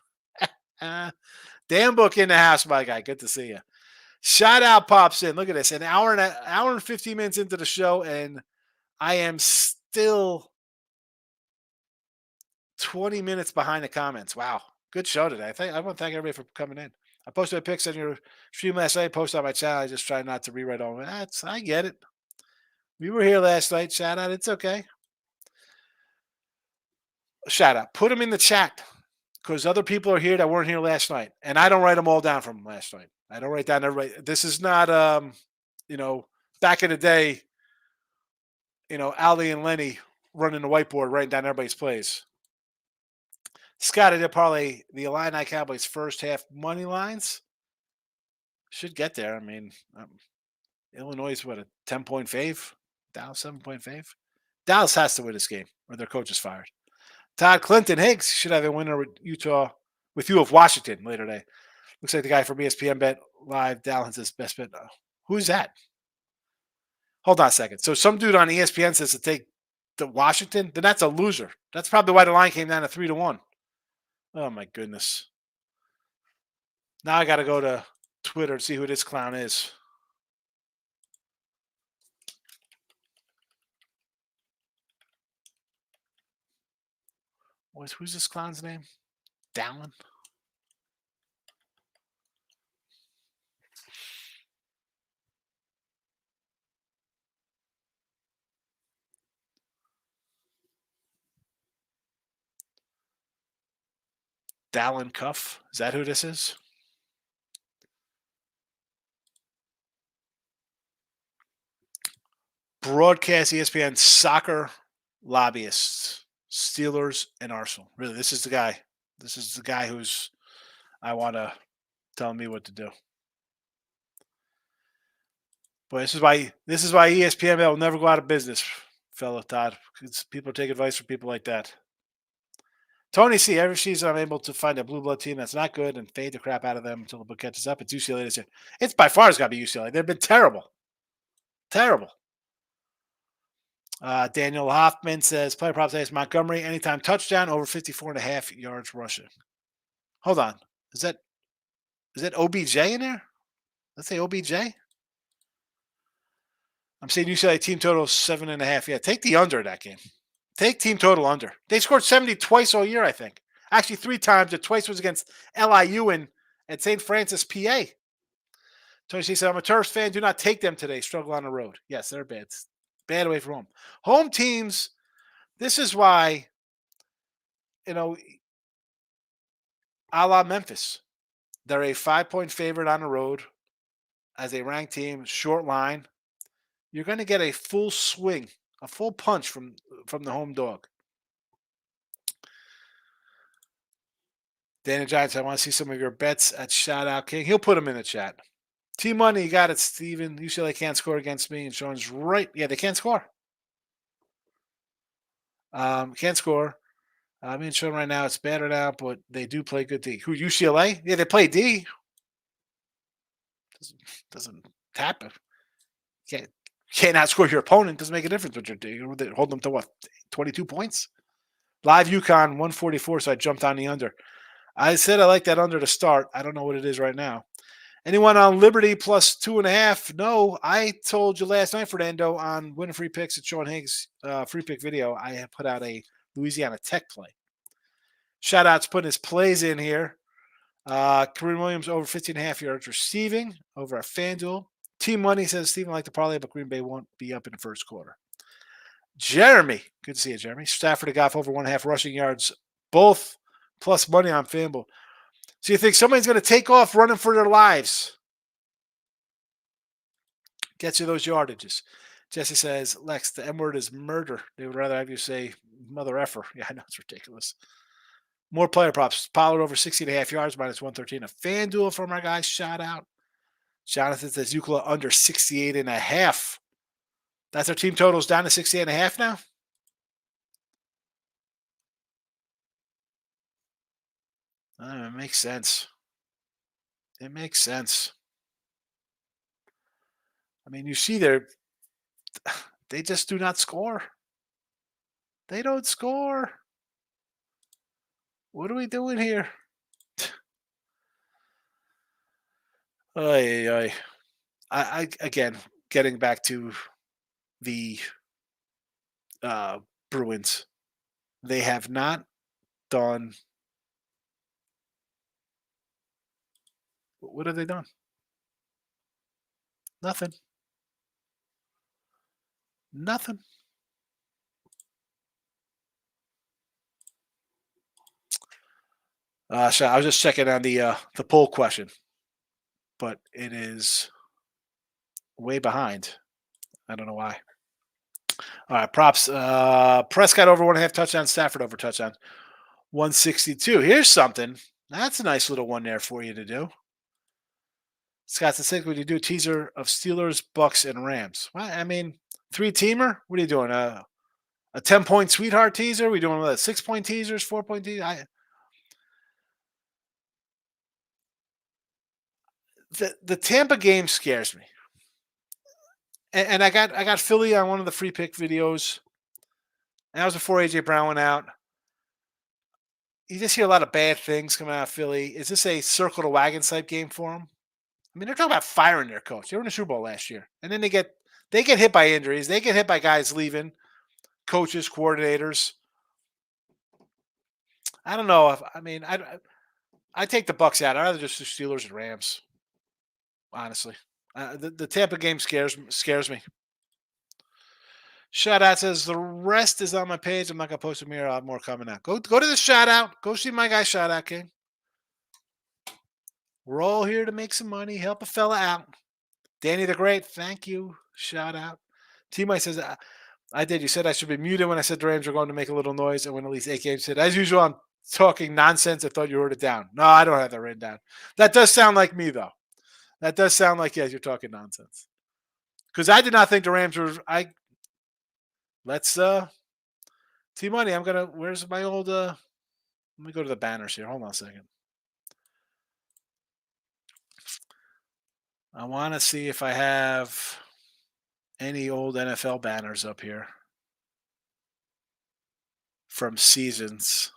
Dan Book in the house, my guy. Good to see you. Shout out pops in. Look at this. An hour and 15 minutes into the show, and I am still 20 minutes behind the comments. Wow. Good show today. I want to thank everybody for coming in. I posted my picks on your stream last night. Posted on my channel. I just try not to rewrite all of it. I get it. We were here last night. Shout out. It's okay. Shout out. Put them in the chat because other people are here that weren't here last night. And I don't write them all down from last night. I don't write down everybody. This is not, back in the day, Ali and Lenny running the whiteboard, writing down everybody's plays. Scott, I did parlay the Illini Cowboys first half money lines. Should get there. I mean, Illinois is what, a 10-point fave? Dallas 7-point fave? Dallas has to win this game or their coach is fired. Todd Clinton Higgs should have a winner with Utah, with you of Washington later today. Looks like the guy from ESPN Bet Live, Dallin says best bet. Who's that? Hold on a second. So some dude on ESPN says to take the Washington. Then that's a loser. That's probably why the line came down to 3-1. Oh my goodness. Now I got to go to Twitter and see who this clown is. Who's this clown's name? Dallin? Dallin Cuff? Is that who this is? Broadcast ESPN soccer lobbyists, Steelers and Arsenal. Really, this is the guy. This is the guy who's I want to tell me what to do. But this is why ESPN will never go out of business, fellow Todd. Because people take advice from people like that. Tony C. Every season I'm able to find a blue blood team that's not good and fade the crap out of them until the book catches up. It's UCLA this year. It's by far it's got to be UCLA. They've been terrible. Terrible. Daniel Hoffman says, player props today is Montgomery. Anytime touchdown over 54.5 yards rushing. Hold on. Is that OBJ in there? Let's say OBJ. I'm saying UCLA team total 7.5. Yeah, take the under in that game. Take team total under. They scored 70 twice all year, I think. Actually, 3 times. The twice was against LIU and at St. Francis, PA. Tony C said, I'm a Terps fan. Do not take them today. Struggle on the road. Yes, they're bad. Bad away from home. Home teams, this is why, a la Memphis, they're a 5-point favorite on the road as a ranked team, short line. You're going to get a full swing, a full punch from the home dog. Danny Giants, I want to see some of your bets at Shout Out King. He'll put them in the chat. T-Money, you got it, Steven. UCLA can't score against me. And Sean's right. Yeah, they can't score. Can't score. I mean, Sean right now, it's better now, but they do play good D. Who, UCLA? Yeah, they play D. Doesn't tap it. Can't outscore your opponent. Doesn't make a difference what you're doing. They hold them to what? 22 points? Live UConn, 144, so I jumped on the under. I said I like that under to start. I don't know what it is right now. Anyone on Liberty plus 2.5? No, I told you last night, Fernando, on Winning Free Picks at Sean Higgs free pick video, I have put out a Louisiana Tech play. Shout out's putting his plays in here. Kareem Williams over 15.5 yards receiving over at FanDuel. Team Money says Stephen like the parlay, but Green Bay won't be up in the first quarter. Jeremy, good to see you, Jeremy. Stafford and Goff over 1.5 rushing yards, both plus money on FanDuel. So you think somebody's going to take off running for their lives? Gets you those yardages. Jesse says, Lex, the M word is murder. They would rather have you say mother effer. Yeah, I know, it's ridiculous. More player props. Pollard over 60.5 yards, minus 113. A FanDuel from our guy. Shout out. Jonathan says Euclid under 68.5. That's our team totals down to 68.5 now? It makes sense. It makes sense. I mean, you see they just do not score. They don't score. What are we doing here? I again, getting back to the Bruins. They have not done. What have they done? Nothing. Nothing. So I was just checking on the poll question, but it is way behind. I don't know why. All right, props. Prescott over 1.5 touchdowns. Stafford over touchdown. 162. Here's something. That's a nice little one there for you to do. Scott says, would you do a teaser of Steelers, Bucks, and Rams? Well, I mean, 3-teamer? What are you doing? A 10-point sweetheart teaser? We doing 6-point teasers, 4-point teasers? The Tampa game scares me. And I got Philly on one of the free pick videos. And that was before AJ Brown went out. You just hear a lot of bad things coming out of Philly. Is this a circle the wagon type game for them? I mean, they're talking about firing their coach. They were in the Super Bowl last year, and then they get hit by injuries. They get hit by guys leaving, coaches, coordinators. I don't know. I take the Bucks out. I'd rather just do Steelers and Rams. Honestly, the Tampa game scares me. Shout out says the rest is on my page. I'm not gonna post them here. I'll have more coming out. Go to the shout out. Go see my guy Shout Out King. We're all here to make some money, help a fella out. Danny the Great, thank you. Shout out. T-Mike says, I did. You said I should be muted when I said the Rams are going to make a little noise and win at least 8 games. Said, as usual, I'm talking nonsense. I thought you wrote it down. No, I don't have that written down. That does sound like me, though. That does sound like, yes, you're talking nonsense. Because I did not think the Rams were. Let's T-Money, I'm going to, where's my old, let me go to the banners here. Hold on a second. I want to see if I have any old NFL banners up here from seasons.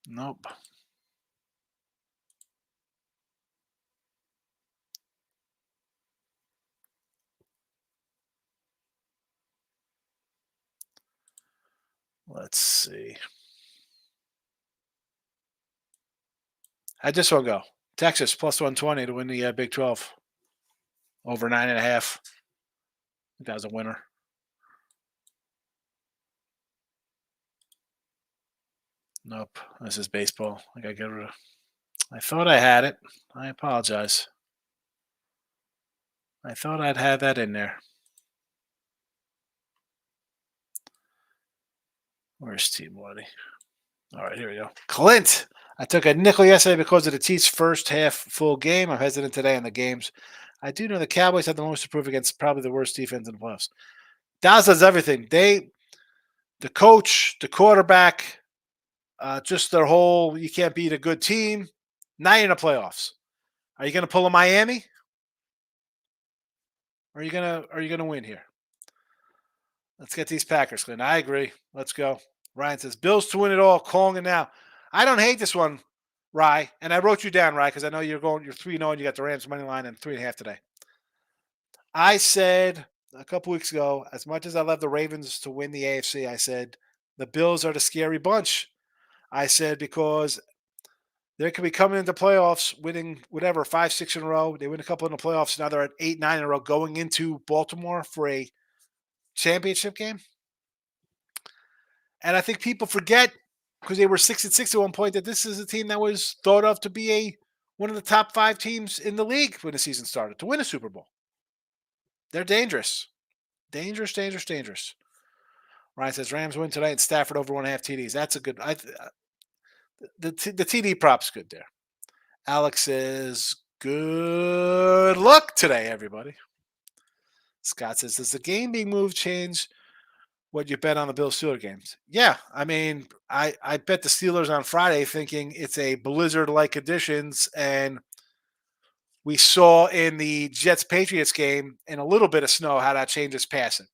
Nope. Let's see. How'd this one go? Texas plus 120 to win the Big 12. Over 9.5. I think that was a winner. Nope. This is baseball. I gotta get rid of. I thought I had it. I apologize. I thought I'd had that in there. Where's Team Woody? All right, here we go. Clint. I took a nickel yesterday because of the Chiefs' first half full game. I'm hesitant today on the games. I do know the Cowboys have the most to prove against probably the worst defense in the playoffs. Dallas does everything. The coach, the quarterback, just their whole, you can't beat a good team. Now you're in the playoffs. Are you going to pull a Miami? Or are you gonna win here? Let's get these Packers clean. I agree. Let's go. Ryan says, Bills to win it all, calling it now. I don't hate this one, Rye. And I wrote you down, Rye, because I know you're 3-0 and you got the Rams money line and 3.5 today. I said a couple weeks ago, as much as I love the Ravens to win the AFC, I said the Bills are the scary bunch. I said because they could be coming into playoffs, winning whatever, 5, 6 in a row. They win a couple in the playoffs. Now they're at 8, 9 in a row, going into Baltimore for a championship game. And I think people forget, because they were 6-6 at one point, that this is a team that was thought of to be one of the top 5 teams in the league when the season started to win a Super Bowl. They're dangerous. Dangerous. Ryan says Rams win tonight and Stafford over 1.5 TDs. That's a good. The TD prop's good there. Alex says good luck today, everybody. Scott says, does the game being moved change what you bet on the Bills Steelers games? Yeah, I mean, I bet the Steelers on Friday thinking it's a blizzard-like conditions, and we saw in the Jets-Patriots game in a little bit of snow how that changes passing.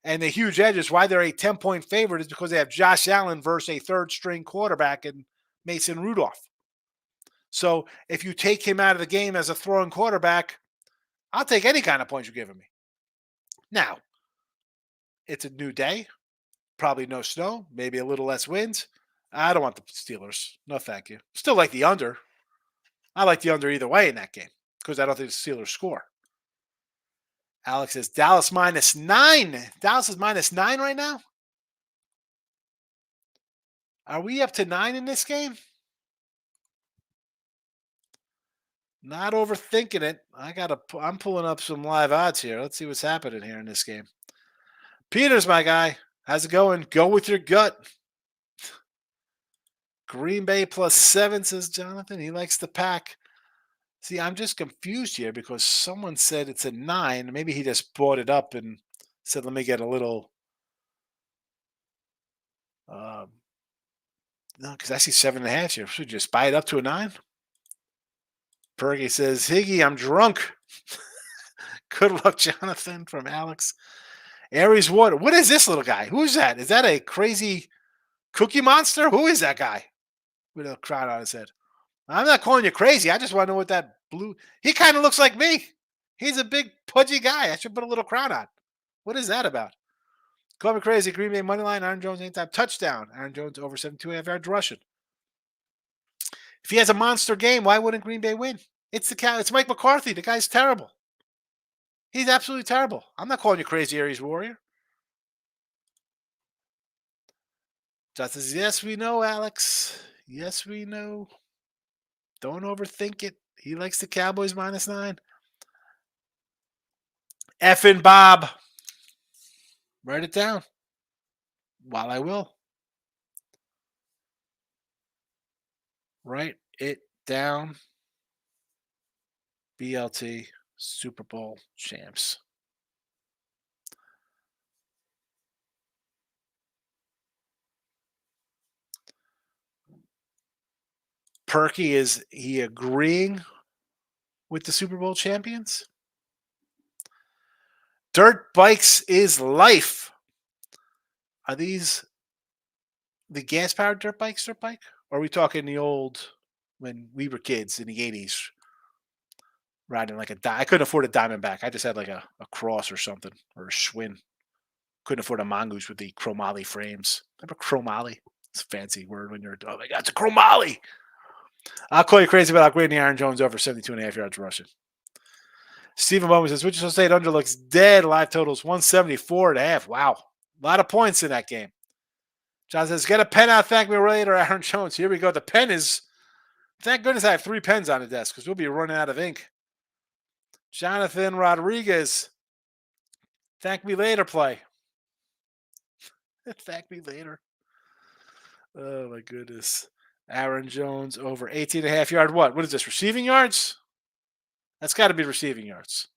And the huge edge is why they're a 10-point favorite is because they have Josh Allen versus a third-string quarterback and Mason Rudolph. So if you take him out of the game as a throwing quarterback, I'll take any kind of points you're giving me. Now, it's a new day, probably no snow, maybe a little less wind. I don't want the Steelers. No, thank you. Still like the under. I like the under either way in that game because I don't think the Steelers score. Alex says Dallas -9. Dallas is -9 right now. Are we up to 9 in this game? Not overthinking it. I'm pulling up some live odds here. Let's see what's happening here in this game. Peters, my guy. How's it going? Go with your gut. Green Bay +7, says Jonathan. He likes the pack. See, I'm just confused here because someone said it's a 9. Maybe he just brought it up and said, "Let me get a little." Um, no, because I see 7.5 here. Should you just buy it up to a 9? Perky says, "Higgy, I'm drunk." Good luck, Jonathan, from Alex. Aries Water. What is this little guy? Who's that? Is that a crazy Cookie Monster? Who is that guy with a crown on his head? I'm not calling you crazy. I just want to know what that blue. He kind of looks like me. He's a big pudgy guy. I should put a little crown on. What is that about? Call me crazy. Green Bay money line. Aaron Jones anytime touchdown. Aaron Jones over 72.5 yards rushing. If he has a monster game, why wouldn't Green Bay win? It's the cow. It's Mike McCarthy. The guy's terrible. He's absolutely terrible. I'm not calling you crazy, Aries Warrior. John says, yes, we know, Alex. Yes, we know. Don't overthink it. He likes the Cowboys -9. Effing Bob. Write it down. While I will. Write it down. BLT Super Bowl champs. Perky, is he agreeing with the Super Bowl champions? Dirt bikes is life. Are these the gas powered dirt bikes? Or are we talking the old when we were kids in the 80s? Riding like I couldn't afford a Diamondback. I just had like a Cross or something, or a Schwinn. Couldn't afford a Mongoose with the chromoly frames. Remember chromoly? It's a fancy word when you're, oh my God, it's a chromoly. I'll call you crazy about upgrading Aaron Jones over 72.5 yards rushing. Stephen Bowman says, Wichita State under looks dead. Live totals 174.5. Wow. A lot of points in that game. John says, get a pen out. Thank me later, Aaron Jones. Here we go. The pen is, thank goodness I have 3 pens on the desk because we'll be running out of ink. Jonathan Rodriguez. Thank me later play. Thank me later. Oh, my goodness. Aaron Jones over 18.5 yard. What is this? Receiving yards? That's got to be receiving yards.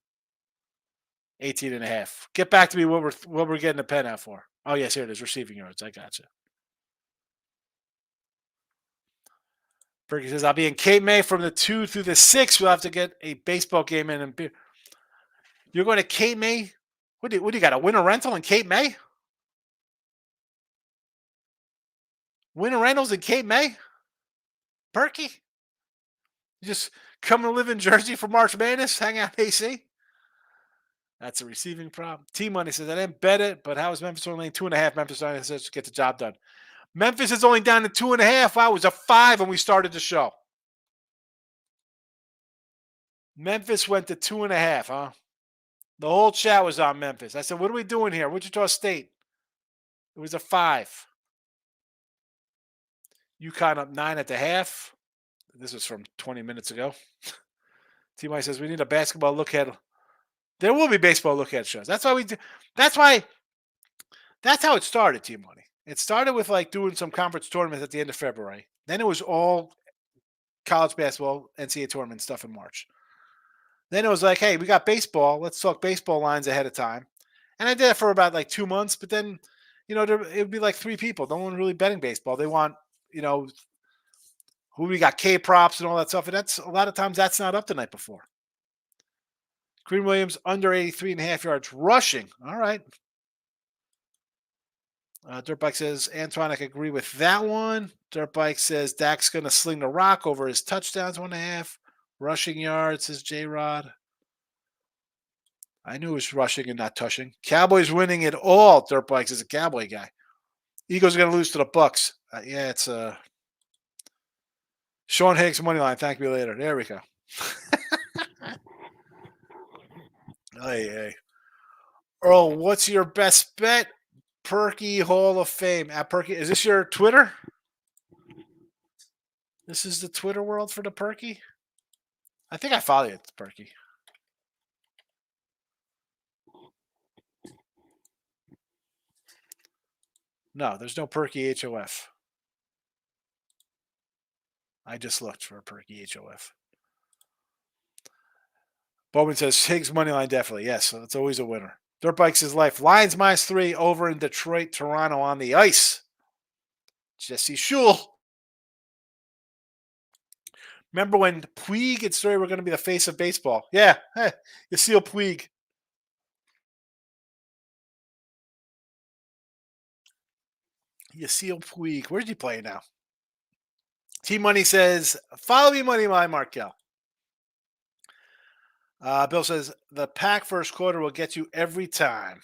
18.5. Get back to me what we're getting the pen out for. Oh, yes, here it is. Receiving yards. I got you. Perky says, I'll be in Cape May from the 2 through the 6. We'll have to get a baseball game in. And you're going to Cape May? What do you got, a winter rental in Cape May? Winter rentals in Cape May? Perky? You just come and live in Jersey for March Madness? Hang out in AC? That's a receiving problem. T-Money says, I didn't bet it, but how is Memphis only 2.5? Memphis says to get the job done. Memphis is only down to 2.5. Wow, it was a 5 when we started the show. Memphis went to 2.5, huh? The whole chat was on Memphis. I said, what are we doing here? Wichita State. It was a 5. UConn up 9.5. This was from 20 minutes ago. T-Mike says, we need a basketball look ahead. There will be baseball look ahead shows. That's why we do. That's how it started, T-Money. It started with like doing some conference tournaments at the end of February. Then it was all college basketball, NCAA tournament stuff in March. Then it was like, hey, we got baseball. Let's talk baseball lines ahead of time. And I did it for about like 2 months. But then, it would be like 3 people. No one really betting baseball. They want, who we got K props and all that stuff. And that's a lot of times that's not up the night before. Green Williams under 83.5 yards rushing. All right. Dirtbike says, Antoine, I can agree with that one. Dirtbike says Dak's going to sling the rock over his touchdowns 1.5. Rushing yards, says J-Rod. I knew it was rushing and not touching. Cowboys winning it all. Dirtbikes is a Cowboy guy. Eagles are going to lose to the Bucks. It's Sean Higgs money line. Thank me later. There we go. Hey. Earl, what's your best bet? Perky Hall of Fame. At Perky, is this your Twitter? This is the Twitter world for the Perky? I think I follow you, Perky. No, there's no Perky HOF. I just looked for a Perky HOF. Bowman says Higgs money line definitely. Yes, so it's always a winner. Dirt Bikes is life. Lions -3 over in Detroit, Toronto on the ice. Jesse Shule. Remember when Puig and Story were going to be the face of baseball? Yeah, Yasiel Puig. Yasiel Puig. Where's he playing now? T-Money says, follow me, money line, Markel. Bill says, the pack first quarter will get you every time.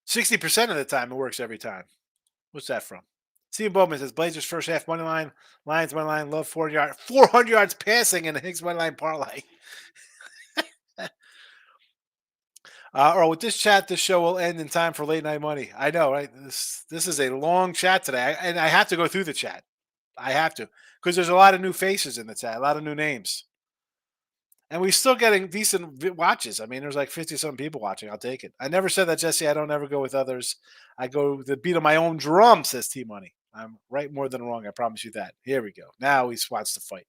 60% of the time, it works every time. What's that from? Steve Bowman says, Blazers first half money line, Lions money line, love 400 yards passing in the Higgs money line parlay. Or with this chat, this show will end in time for late night money. I know, right? This is a long chat today, and I have to go through the chat. I have to, because there's a lot of new faces in the chat, a lot of new names. And we're still getting decent watches. I mean, there's like 50-something people watching. I'll take it. I never said that, Jesse. I don't ever go with others. I go the beat of my own drum, says T-Money. I'm right more than wrong. I promise you that. Here we go. Now he's watched the fight.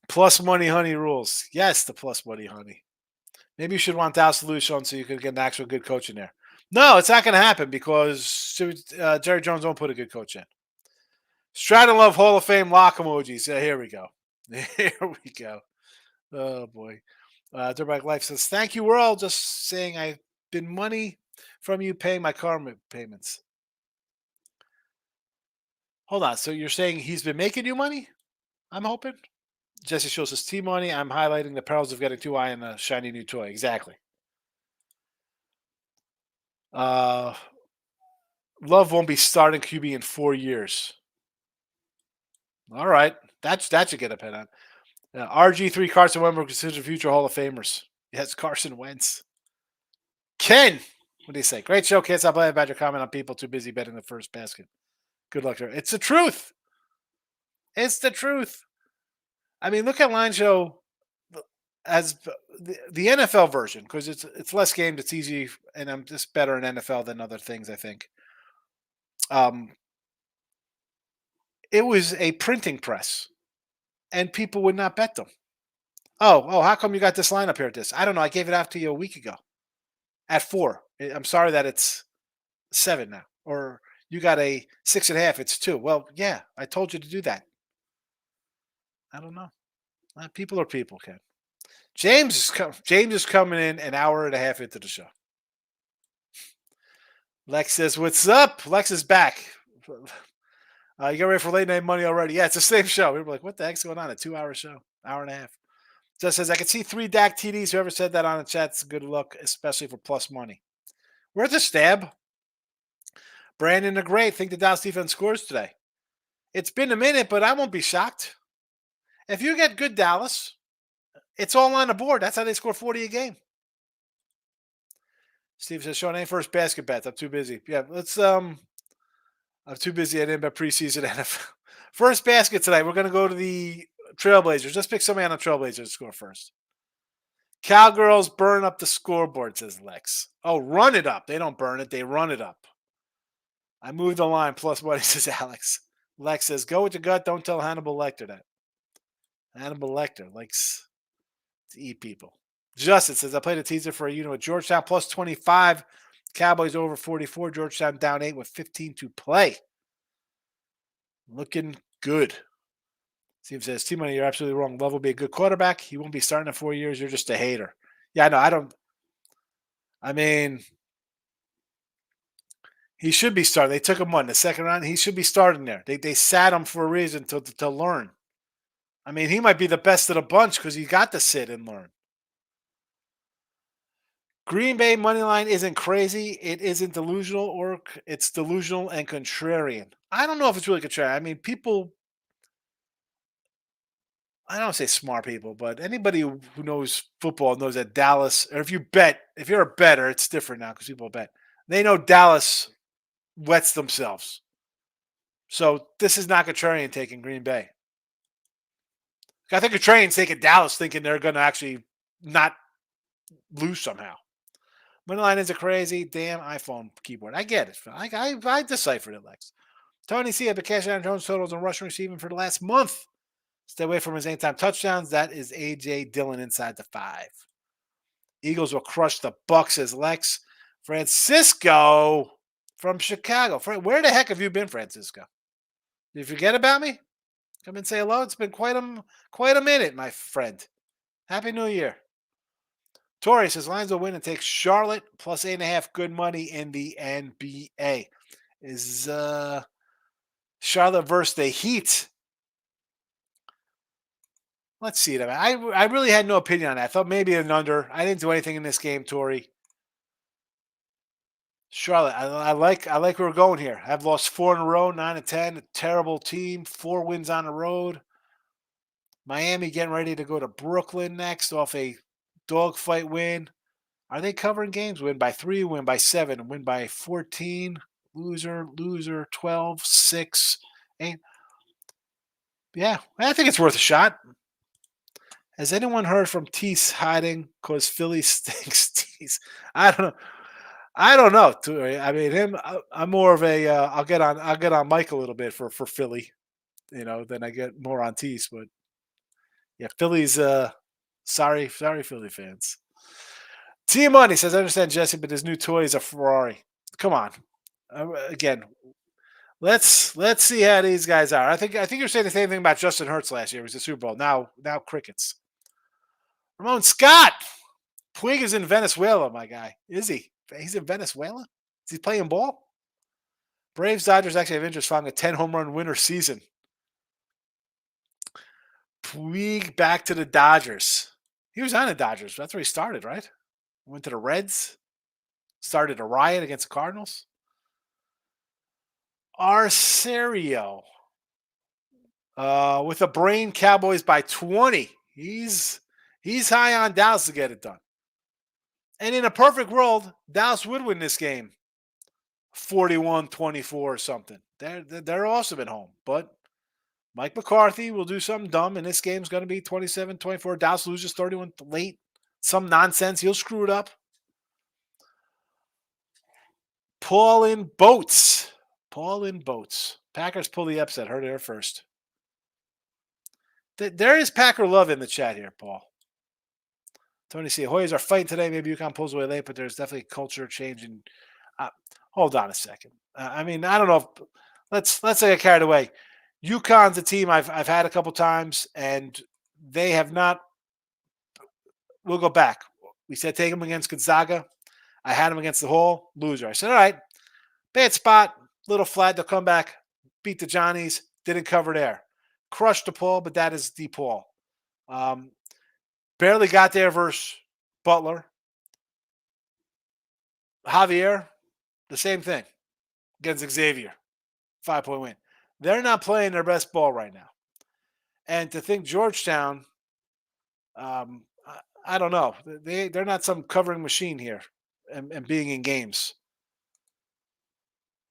Plus money, honey rules. Yes, the plus money, honey. Maybe you should want Dallas to lose, Sean, so you could get an actual good coach in there. No, it's not going to happen because Jerry Jones won't put a good coach in. Stratton Love Hall of Fame lock emojis. Yeah, here we go. Here we go. Oh, boy. Dirtbag Life says, thank you, world. Just saying I've been money from you paying my car payments. Hold on. So you're saying he's been making you money? I'm hoping. Jesse shows us T-Money. I'm highlighting the perils of getting too high in a shiny new toy. Exactly. Love won't be starting QB in 4 years. All right. That should get a pin on. RG3 Carson Wentz were considered future Hall of Famers. Yes, Carson Wentz. Ken, what do you say? Great show. Can't stop playing about your comment on people too busy betting the first basket. Good luck to her. It's the truth. It's the truth. I mean, look at Line Show as the NFL version because it's less gamed. It's easy, and I'm just better in NFL than other things, I think. It was a printing press, and people would not bet them. Oh, how come you got this lineup here at this? I don't know. I gave it out to you a week ago at 4. I'm sorry that it's 7 now. Or you got a 6.5, it's 2. Well, yeah, I told you to do that. I don't know. People are people, Ken. James is coming in an hour and a half into the show. Lex says, what's up? Lex is back. You get ready for late night money already. Yeah, it's the same show. We were like, what the heck's going on? A 2-hour show, hour and a half. Just says, I can see 3 DAC TDs. Whoever said that on the chat's a good look, especially for plus money. Where's the stab? Brandon the Great. Think the Dallas defense scores today. It's been a minute, but I won't be shocked. If you get good Dallas, it's all on the board. That's how they score 40 a game. Steve says, Sean, ain't first basket bets. I'm too busy. Yeah, let's I'm too busy. I didn't bet preseason NFL. First basket tonight. We're going to go to the Trailblazers. Let's pick somebody on the Trailblazers to score first. Cowgirls burn up the scoreboard, says Lex. Oh, run it up. They don't burn it. They run it up. I moved the line. Plus money, says Alex. Lex says, go with your gut. Don't tell Hannibal Lecter that. Hannibal Lecter likes to eat people. Justin says, I played a teaser for a unit with Georgetown plus 25. Cowboys over 44. Georgetown down 8 with 15 to play. Looking good. Steve says, T-Money, you're absolutely wrong. Love will be a good quarterback. He won't be starting in 4 years. You're just a hater. Yeah, no, I don't. I mean, he should be starting. They took him in the second round. He should be starting there. They sat him for a reason to learn. I mean, he might be the best of the bunch because he got to sit and learn. Green Bay money line isn't crazy. It isn't delusional, or it's delusional and contrarian. I don't know if it's really contrarian. I mean, people, I don't say smart people, but anybody who knows football knows that Dallas, or if you're a bettor, it's different now because people bet. They know Dallas wets themselves. So this is not contrarian taking Green Bay. I think contrarian's taking Dallas thinking they're going to actually not lose somehow. Money line isn't crazy. Damn iPhone keyboard. I get it. I deciphered it, Lex. Tony C. I've been cashing out Jones totals and rushing receiving for the last month. Stay away from his anytime touchdowns. That is A.J. Dillon inside the 5. Eagles will crush the Bucks as Lex. Francisco from Chicago. Where the heck have you been, Francisco? Did you forget about me? Come and say hello. It's been quite a minute, my friend. Happy New Year. Tori says Lions will win and take Charlotte plus 8.5. Good money in the NBA. Is Charlotte versus the Heat? Let's see. I really had no opinion on that. I thought maybe an under. I didn't do anything in this game, Tori. Charlotte, I like where we're going here. I've lost 4 in a row, 9-10. A terrible team. 4 wins on the road. Miami getting ready to go to Brooklyn next off a dogfight win. Are they covering games? Win by 3, win by 7, win by 14. Loser, 12, 6, 8. Yeah, I think it's worth a shot. Has anyone heard from Tease hiding because Philly stinks? Tease, I don't know. I mean, I'm more of a. I'll get on Mike a little bit for Philly, than I get more on Tease. But yeah, Philly's. Sorry, Philly fans. T Money says, I understand Jesse, but his new toy is a Ferrari. Come on, again. Let's see how these guys are. I think you're saying the same thing about Justin Hurts last year. It was the Super Bowl. Now crickets. Ramon Scott. Puig is in Venezuela, my guy. Is he? He's in Venezuela? Is he playing ball? Braves Dodgers actually have interest following a 10 home run winner season. Puig back to the Dodgers. He was on the Dodgers. That's where he started, right? Went to the Reds. Started a riot against the Cardinals. Arcerio. With a brain, Cowboys by 20. He's high on Dallas to get it done. And in a perfect world, Dallas would win this game 41-24 or something. They're awesome at home. But Mike McCarthy will do something dumb, and this game's going to be 27-24. Dallas loses 31 late. Some nonsense. He'll screw it up. Paul in Boats. Packers pull the upset. Heard it here first. There is Packer love in the chat here, Paul. Tony C. Hoyas are fighting today. Maybe UConn pulls away late, but there's definitely culture changing. Hold on a second. I don't know. Let's get carried away. UConn's a team I've had a couple times, and they have not. We'll go back. We said take them against Gonzaga. I had them against the Hall. Loser. I said, all right, bad spot, little flat. They'll come back, beat the Johnnies. Didn't cover there. Crushed DePaul, but that is DePaul. Barely got there versus Butler. Javier, the same thing against Xavier. 5-point win. They're not playing their best ball right now. And to think Georgetown, I don't know. They're not some covering machine here and being in games.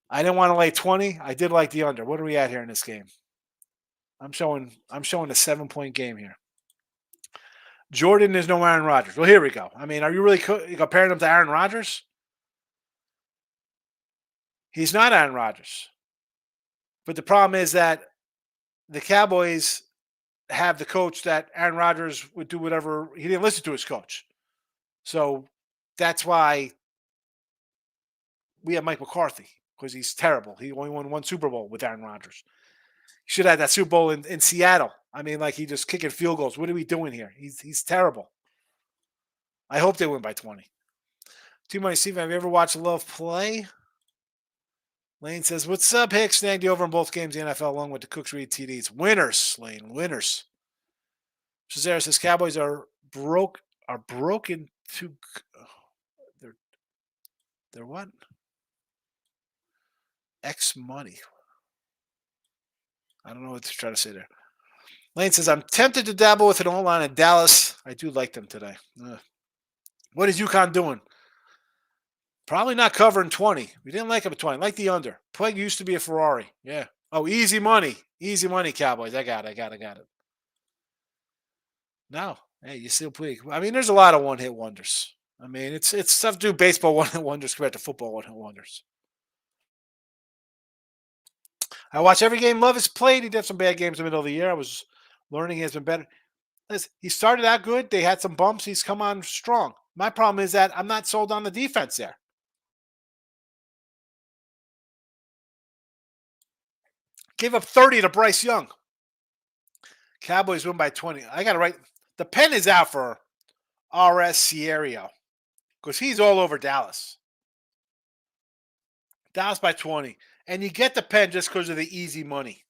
I didn't want to lay 20. I did like the under. What are we at here in this game? I'm showing a 7-point game here. Jordan is no Aaron Rodgers. Well, here we go. I mean, are you really comparing him to Aaron Rodgers? He's not Aaron Rodgers. But the problem is that the Cowboys have the coach that Aaron Rodgers would do whatever. He didn't listen to his coach. So that's why we have Mike McCarthy, because he's terrible. He only won 1 Super Bowl with Aaron Rodgers. He should have had that Super Bowl in Seattle. I mean, like, he just kicking field goals. What are we doing here? He's terrible. I hope they win by 20. Too Money Steve, have you ever watched Love play? Lane says, what's up, Hicks? Snagged you over in both games in the NFL along with the Cooks Reed TDs. Winners, Lane, winners. Cesare says Cowboys are broken to they're what? X money. I don't know what to try to say there. Lane says, I'm tempted to dabble with an O-line in Dallas. I do like them today. What is UConn doing? Probably not covering 20. We didn't like him at 20. Like the under. Puig used to be a Ferrari. Yeah. Oh, easy money. Easy money, Cowboys. I got it. No. Hey, you still Puig. I mean, there's a lot of one-hit wonders. I mean, it's tough to do baseball one-hit wonders compared to football one-hit wonders. I watch every game Love has played. He did have some bad games in the middle of the year. I was Learning has been better. Listen, he started out good. They had some bumps. He's come on strong. My problem is that I'm not sold on the defense there. Gave up 30 to Bryce Young. Cowboys win by 20. I got to write. The pen is out for R.S. Sierrio because he's all over Dallas. Dallas by 20. And you get the pen just because of the easy money.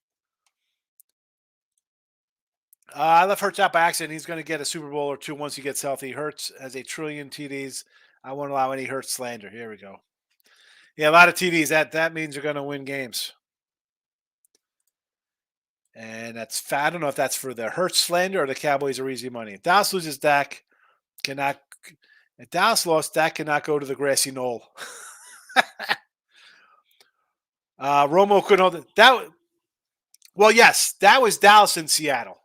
I left Hurts out by accident. He's going to get a Super Bowl or two once he gets healthy. Hurts has a trillion TDs. I won't allow any Hurts slander. Here we go. Yeah, a lot of TDs. That means you're going to win games. And that's I don't know if that's for the Hurts slander or the Cowboys are easy money. If Dallas loses, Dak cannot. If Dallas lost, Dak cannot go to the grassy knoll. Romo couldn't hold it. Well, yes, that was Dallas in Seattle.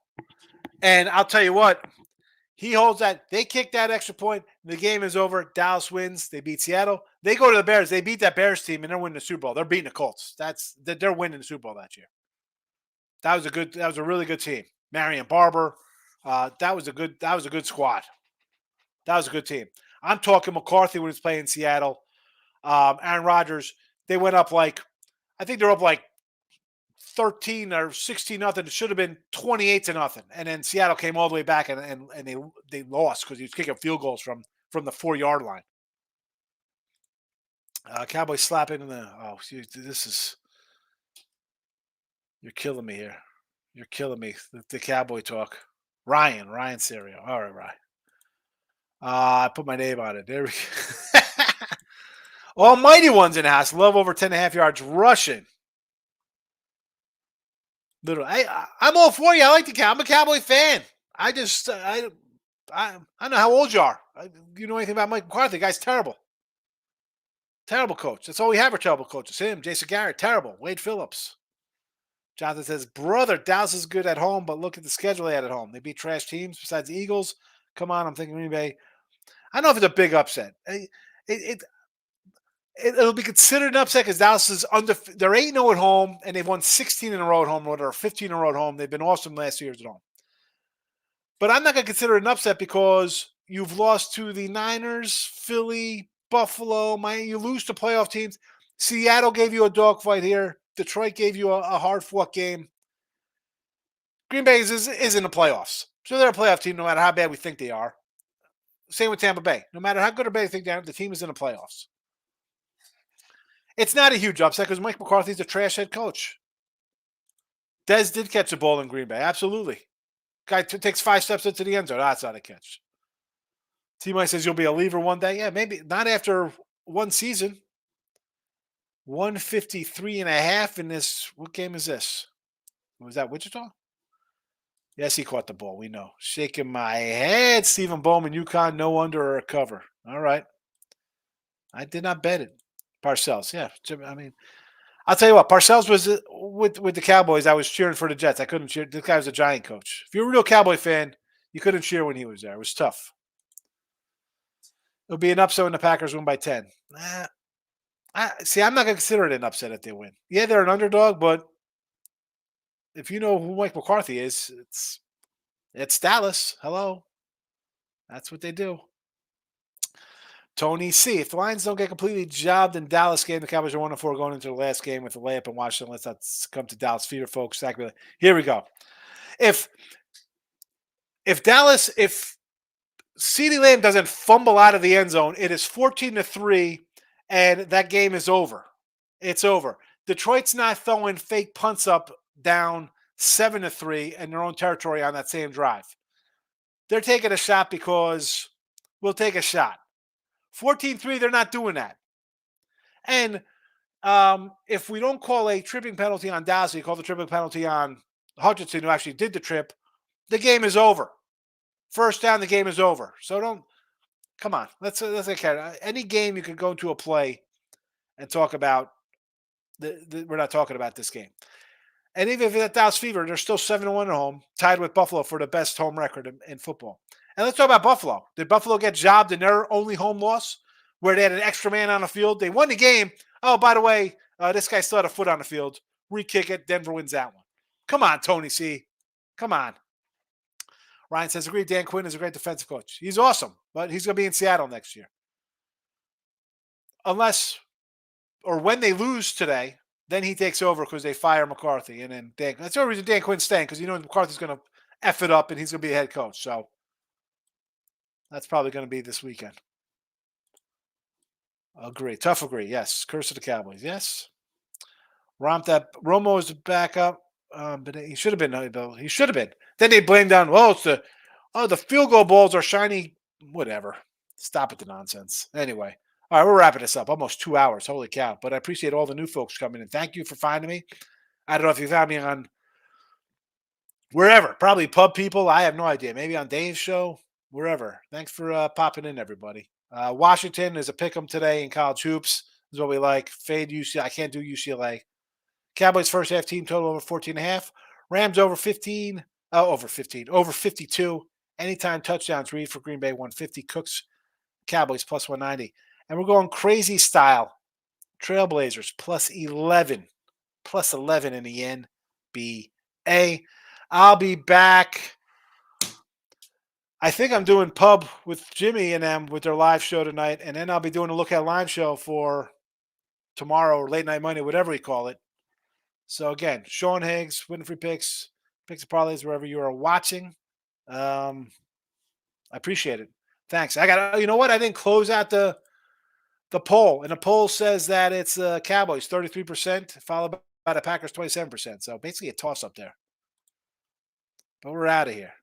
And I'll tell you what, he holds that. They kick that extra point. The game is over. Dallas wins. They beat Seattle. They go to the Bears. They beat that Bears team, and they're winning the Super Bowl. They're beating the Colts. They're winning the Super Bowl that year. That was a really good team. Marion Barber. That was a good squad. That was a good team. I'm talking McCarthy when he was playing in Seattle. Aaron Rodgers. They went up I think they're up 13 or 16 nothing. It should have been 28 to nothing. And then Seattle came all the way back and they lost because he was kicking field goals from the 4-yard line. Cowboys slapping in the you're killing me here. You're killing me. The Cowboy talk. Ryan Serio. All right, Ryan. I put my name on it. There we go. Almighty ones in the house. Love over 10.5 yards rushing. Literally, I'm all for you. I like the Cowboys. I'm a Cowboy fan. I don't know how old you are. You know anything about Mike McCarthy? The guy's terrible. Terrible coach. That's all we have are terrible coaches. Him, Jason Garrett, terrible. Wade Phillips. Jonathan says, brother, Dallas is good at home, but look at the schedule they had at home. They beat trash teams besides the Eagles. Come on, I'm thinking Green Bay. I don't know if it's a big upset. It'll be considered an upset because Dallas is they're 8-0 at home, and they've won 16 in a row at home, or 15 in a row at home. They've been awesome last 2 years at home. But I'm not going to consider it an upset because you've lost to the Niners, Philly, Buffalo, Miami. You lose to playoff teams. Seattle gave you a dogfight here. Detroit gave you a hard-fought game. Green Bay is in the playoffs. So they're a playoff team no matter how bad we think they are. Same with Tampa Bay. No matter how good or bad you think they are, the team is in the playoffs. It's not a huge upset because Mike McCarthy's a trash head coach. Dez did catch the ball in Green Bay. Absolutely. Guy takes 5 steps into the end zone. That's not a catch. T-Mike says you'll be a leaver one day. Yeah, maybe. Not after one season. 153.5 in this. What game is this? Was that Wichita? Yes, he caught the ball. We know. Shaking my head. Stephen Bowman, UConn, no under or a cover. All right. I did not bet it. Parcells, yeah. I mean, I'll tell you what. Parcells was with the Cowboys. I was cheering for the Jets. I couldn't cheer. This guy was a Giant coach. If you're a real Cowboy fan, you couldn't cheer when he was there. It was tough. It'll be an upset when the Packers win by 10. I'm not going to consider it an upset if they win. Yeah, they're an underdog, but if you know who Mike McCarthy is, it's Dallas. Hello. That's what they do. Tony C. If the Lions don't get completely jobbed in Dallas game, the Cowboys are 1-4 going into the last game with a layup in Washington. Let's not come to Dallas feeder, folks. Here we go. If CeeDee Lamb doesn't fumble out of the end zone, it is 14-3, and that game is over. It's over. Detroit's not throwing fake punts up down 7-3 in their own territory on that same drive. They're taking a shot because we'll take a shot. 14-3, they're not doing that. And if we don't call a tripping penalty on Dallas, we call the tripping penalty on Hutchinson, who actually did the trip, the game is over. First down, the game is over. So come on. Let's okay. Any game you can go into a play and talk about, we're not talking about this game. And even if it's Dallas Fever, they're still 7-1 at home, tied with Buffalo for the best home record in football. And let's talk about Buffalo. Did Buffalo get jobbed in their only home loss where they had an extra man on the field? They won the game. Oh, by the way, this guy still had a foot on the field. Re-kick it. Denver wins that one. Come on, Tony C. Come on. Ryan says, agree, Dan Quinn is a great defensive coach. He's awesome, but he's going to be in Seattle next year. Unless, or when they lose today, then he takes over because they fire McCarthy. And then that's the only reason Dan Quinn's staying, because McCarthy's going to F it up and he's going to be the head coach. So that's probably going to be this weekend. Agree. Tough agree. Yes. Curse of the Cowboys. Yes. Romo is the backup. But he should have been. He should have been. Then they blamed on, the field goal balls are shiny. Whatever. Stop with the nonsense. Anyway. All right, we're wrapping this up. Almost 2 hours. Holy cow. But I appreciate all the new folks coming in. Thank you for finding me. I don't know if you found me on wherever. Probably pub people. I have no idea. Maybe on Dave's show. Wherever. Thanks for popping in, everybody. Washington is a pick'em today in college hoops. This is what we like. Fade UCLA. I can't do UCLA. Cowboys first half team total over 14.5. Rams over 15. Over 52. Anytime touchdowns read for Green Bay 150. Cooks Cowboys plus 190. And we're going crazy style. Trailblazers plus 11. Plus 11 in the NBA. I'll be back. I think I'm doing pub with Jimmy and them with their live show tonight. And then I'll be doing a Look At Line show for tomorrow or late night Monday, whatever we call it. So again, Sean Higgs, Winfrey Picks and Parlays, wherever you are watching. I appreciate it. Thanks. You know what? I didn't close out the poll, and the poll says that it's Cowboys 33%, followed by the Packers 27%. So basically a toss up there. But we're out of here.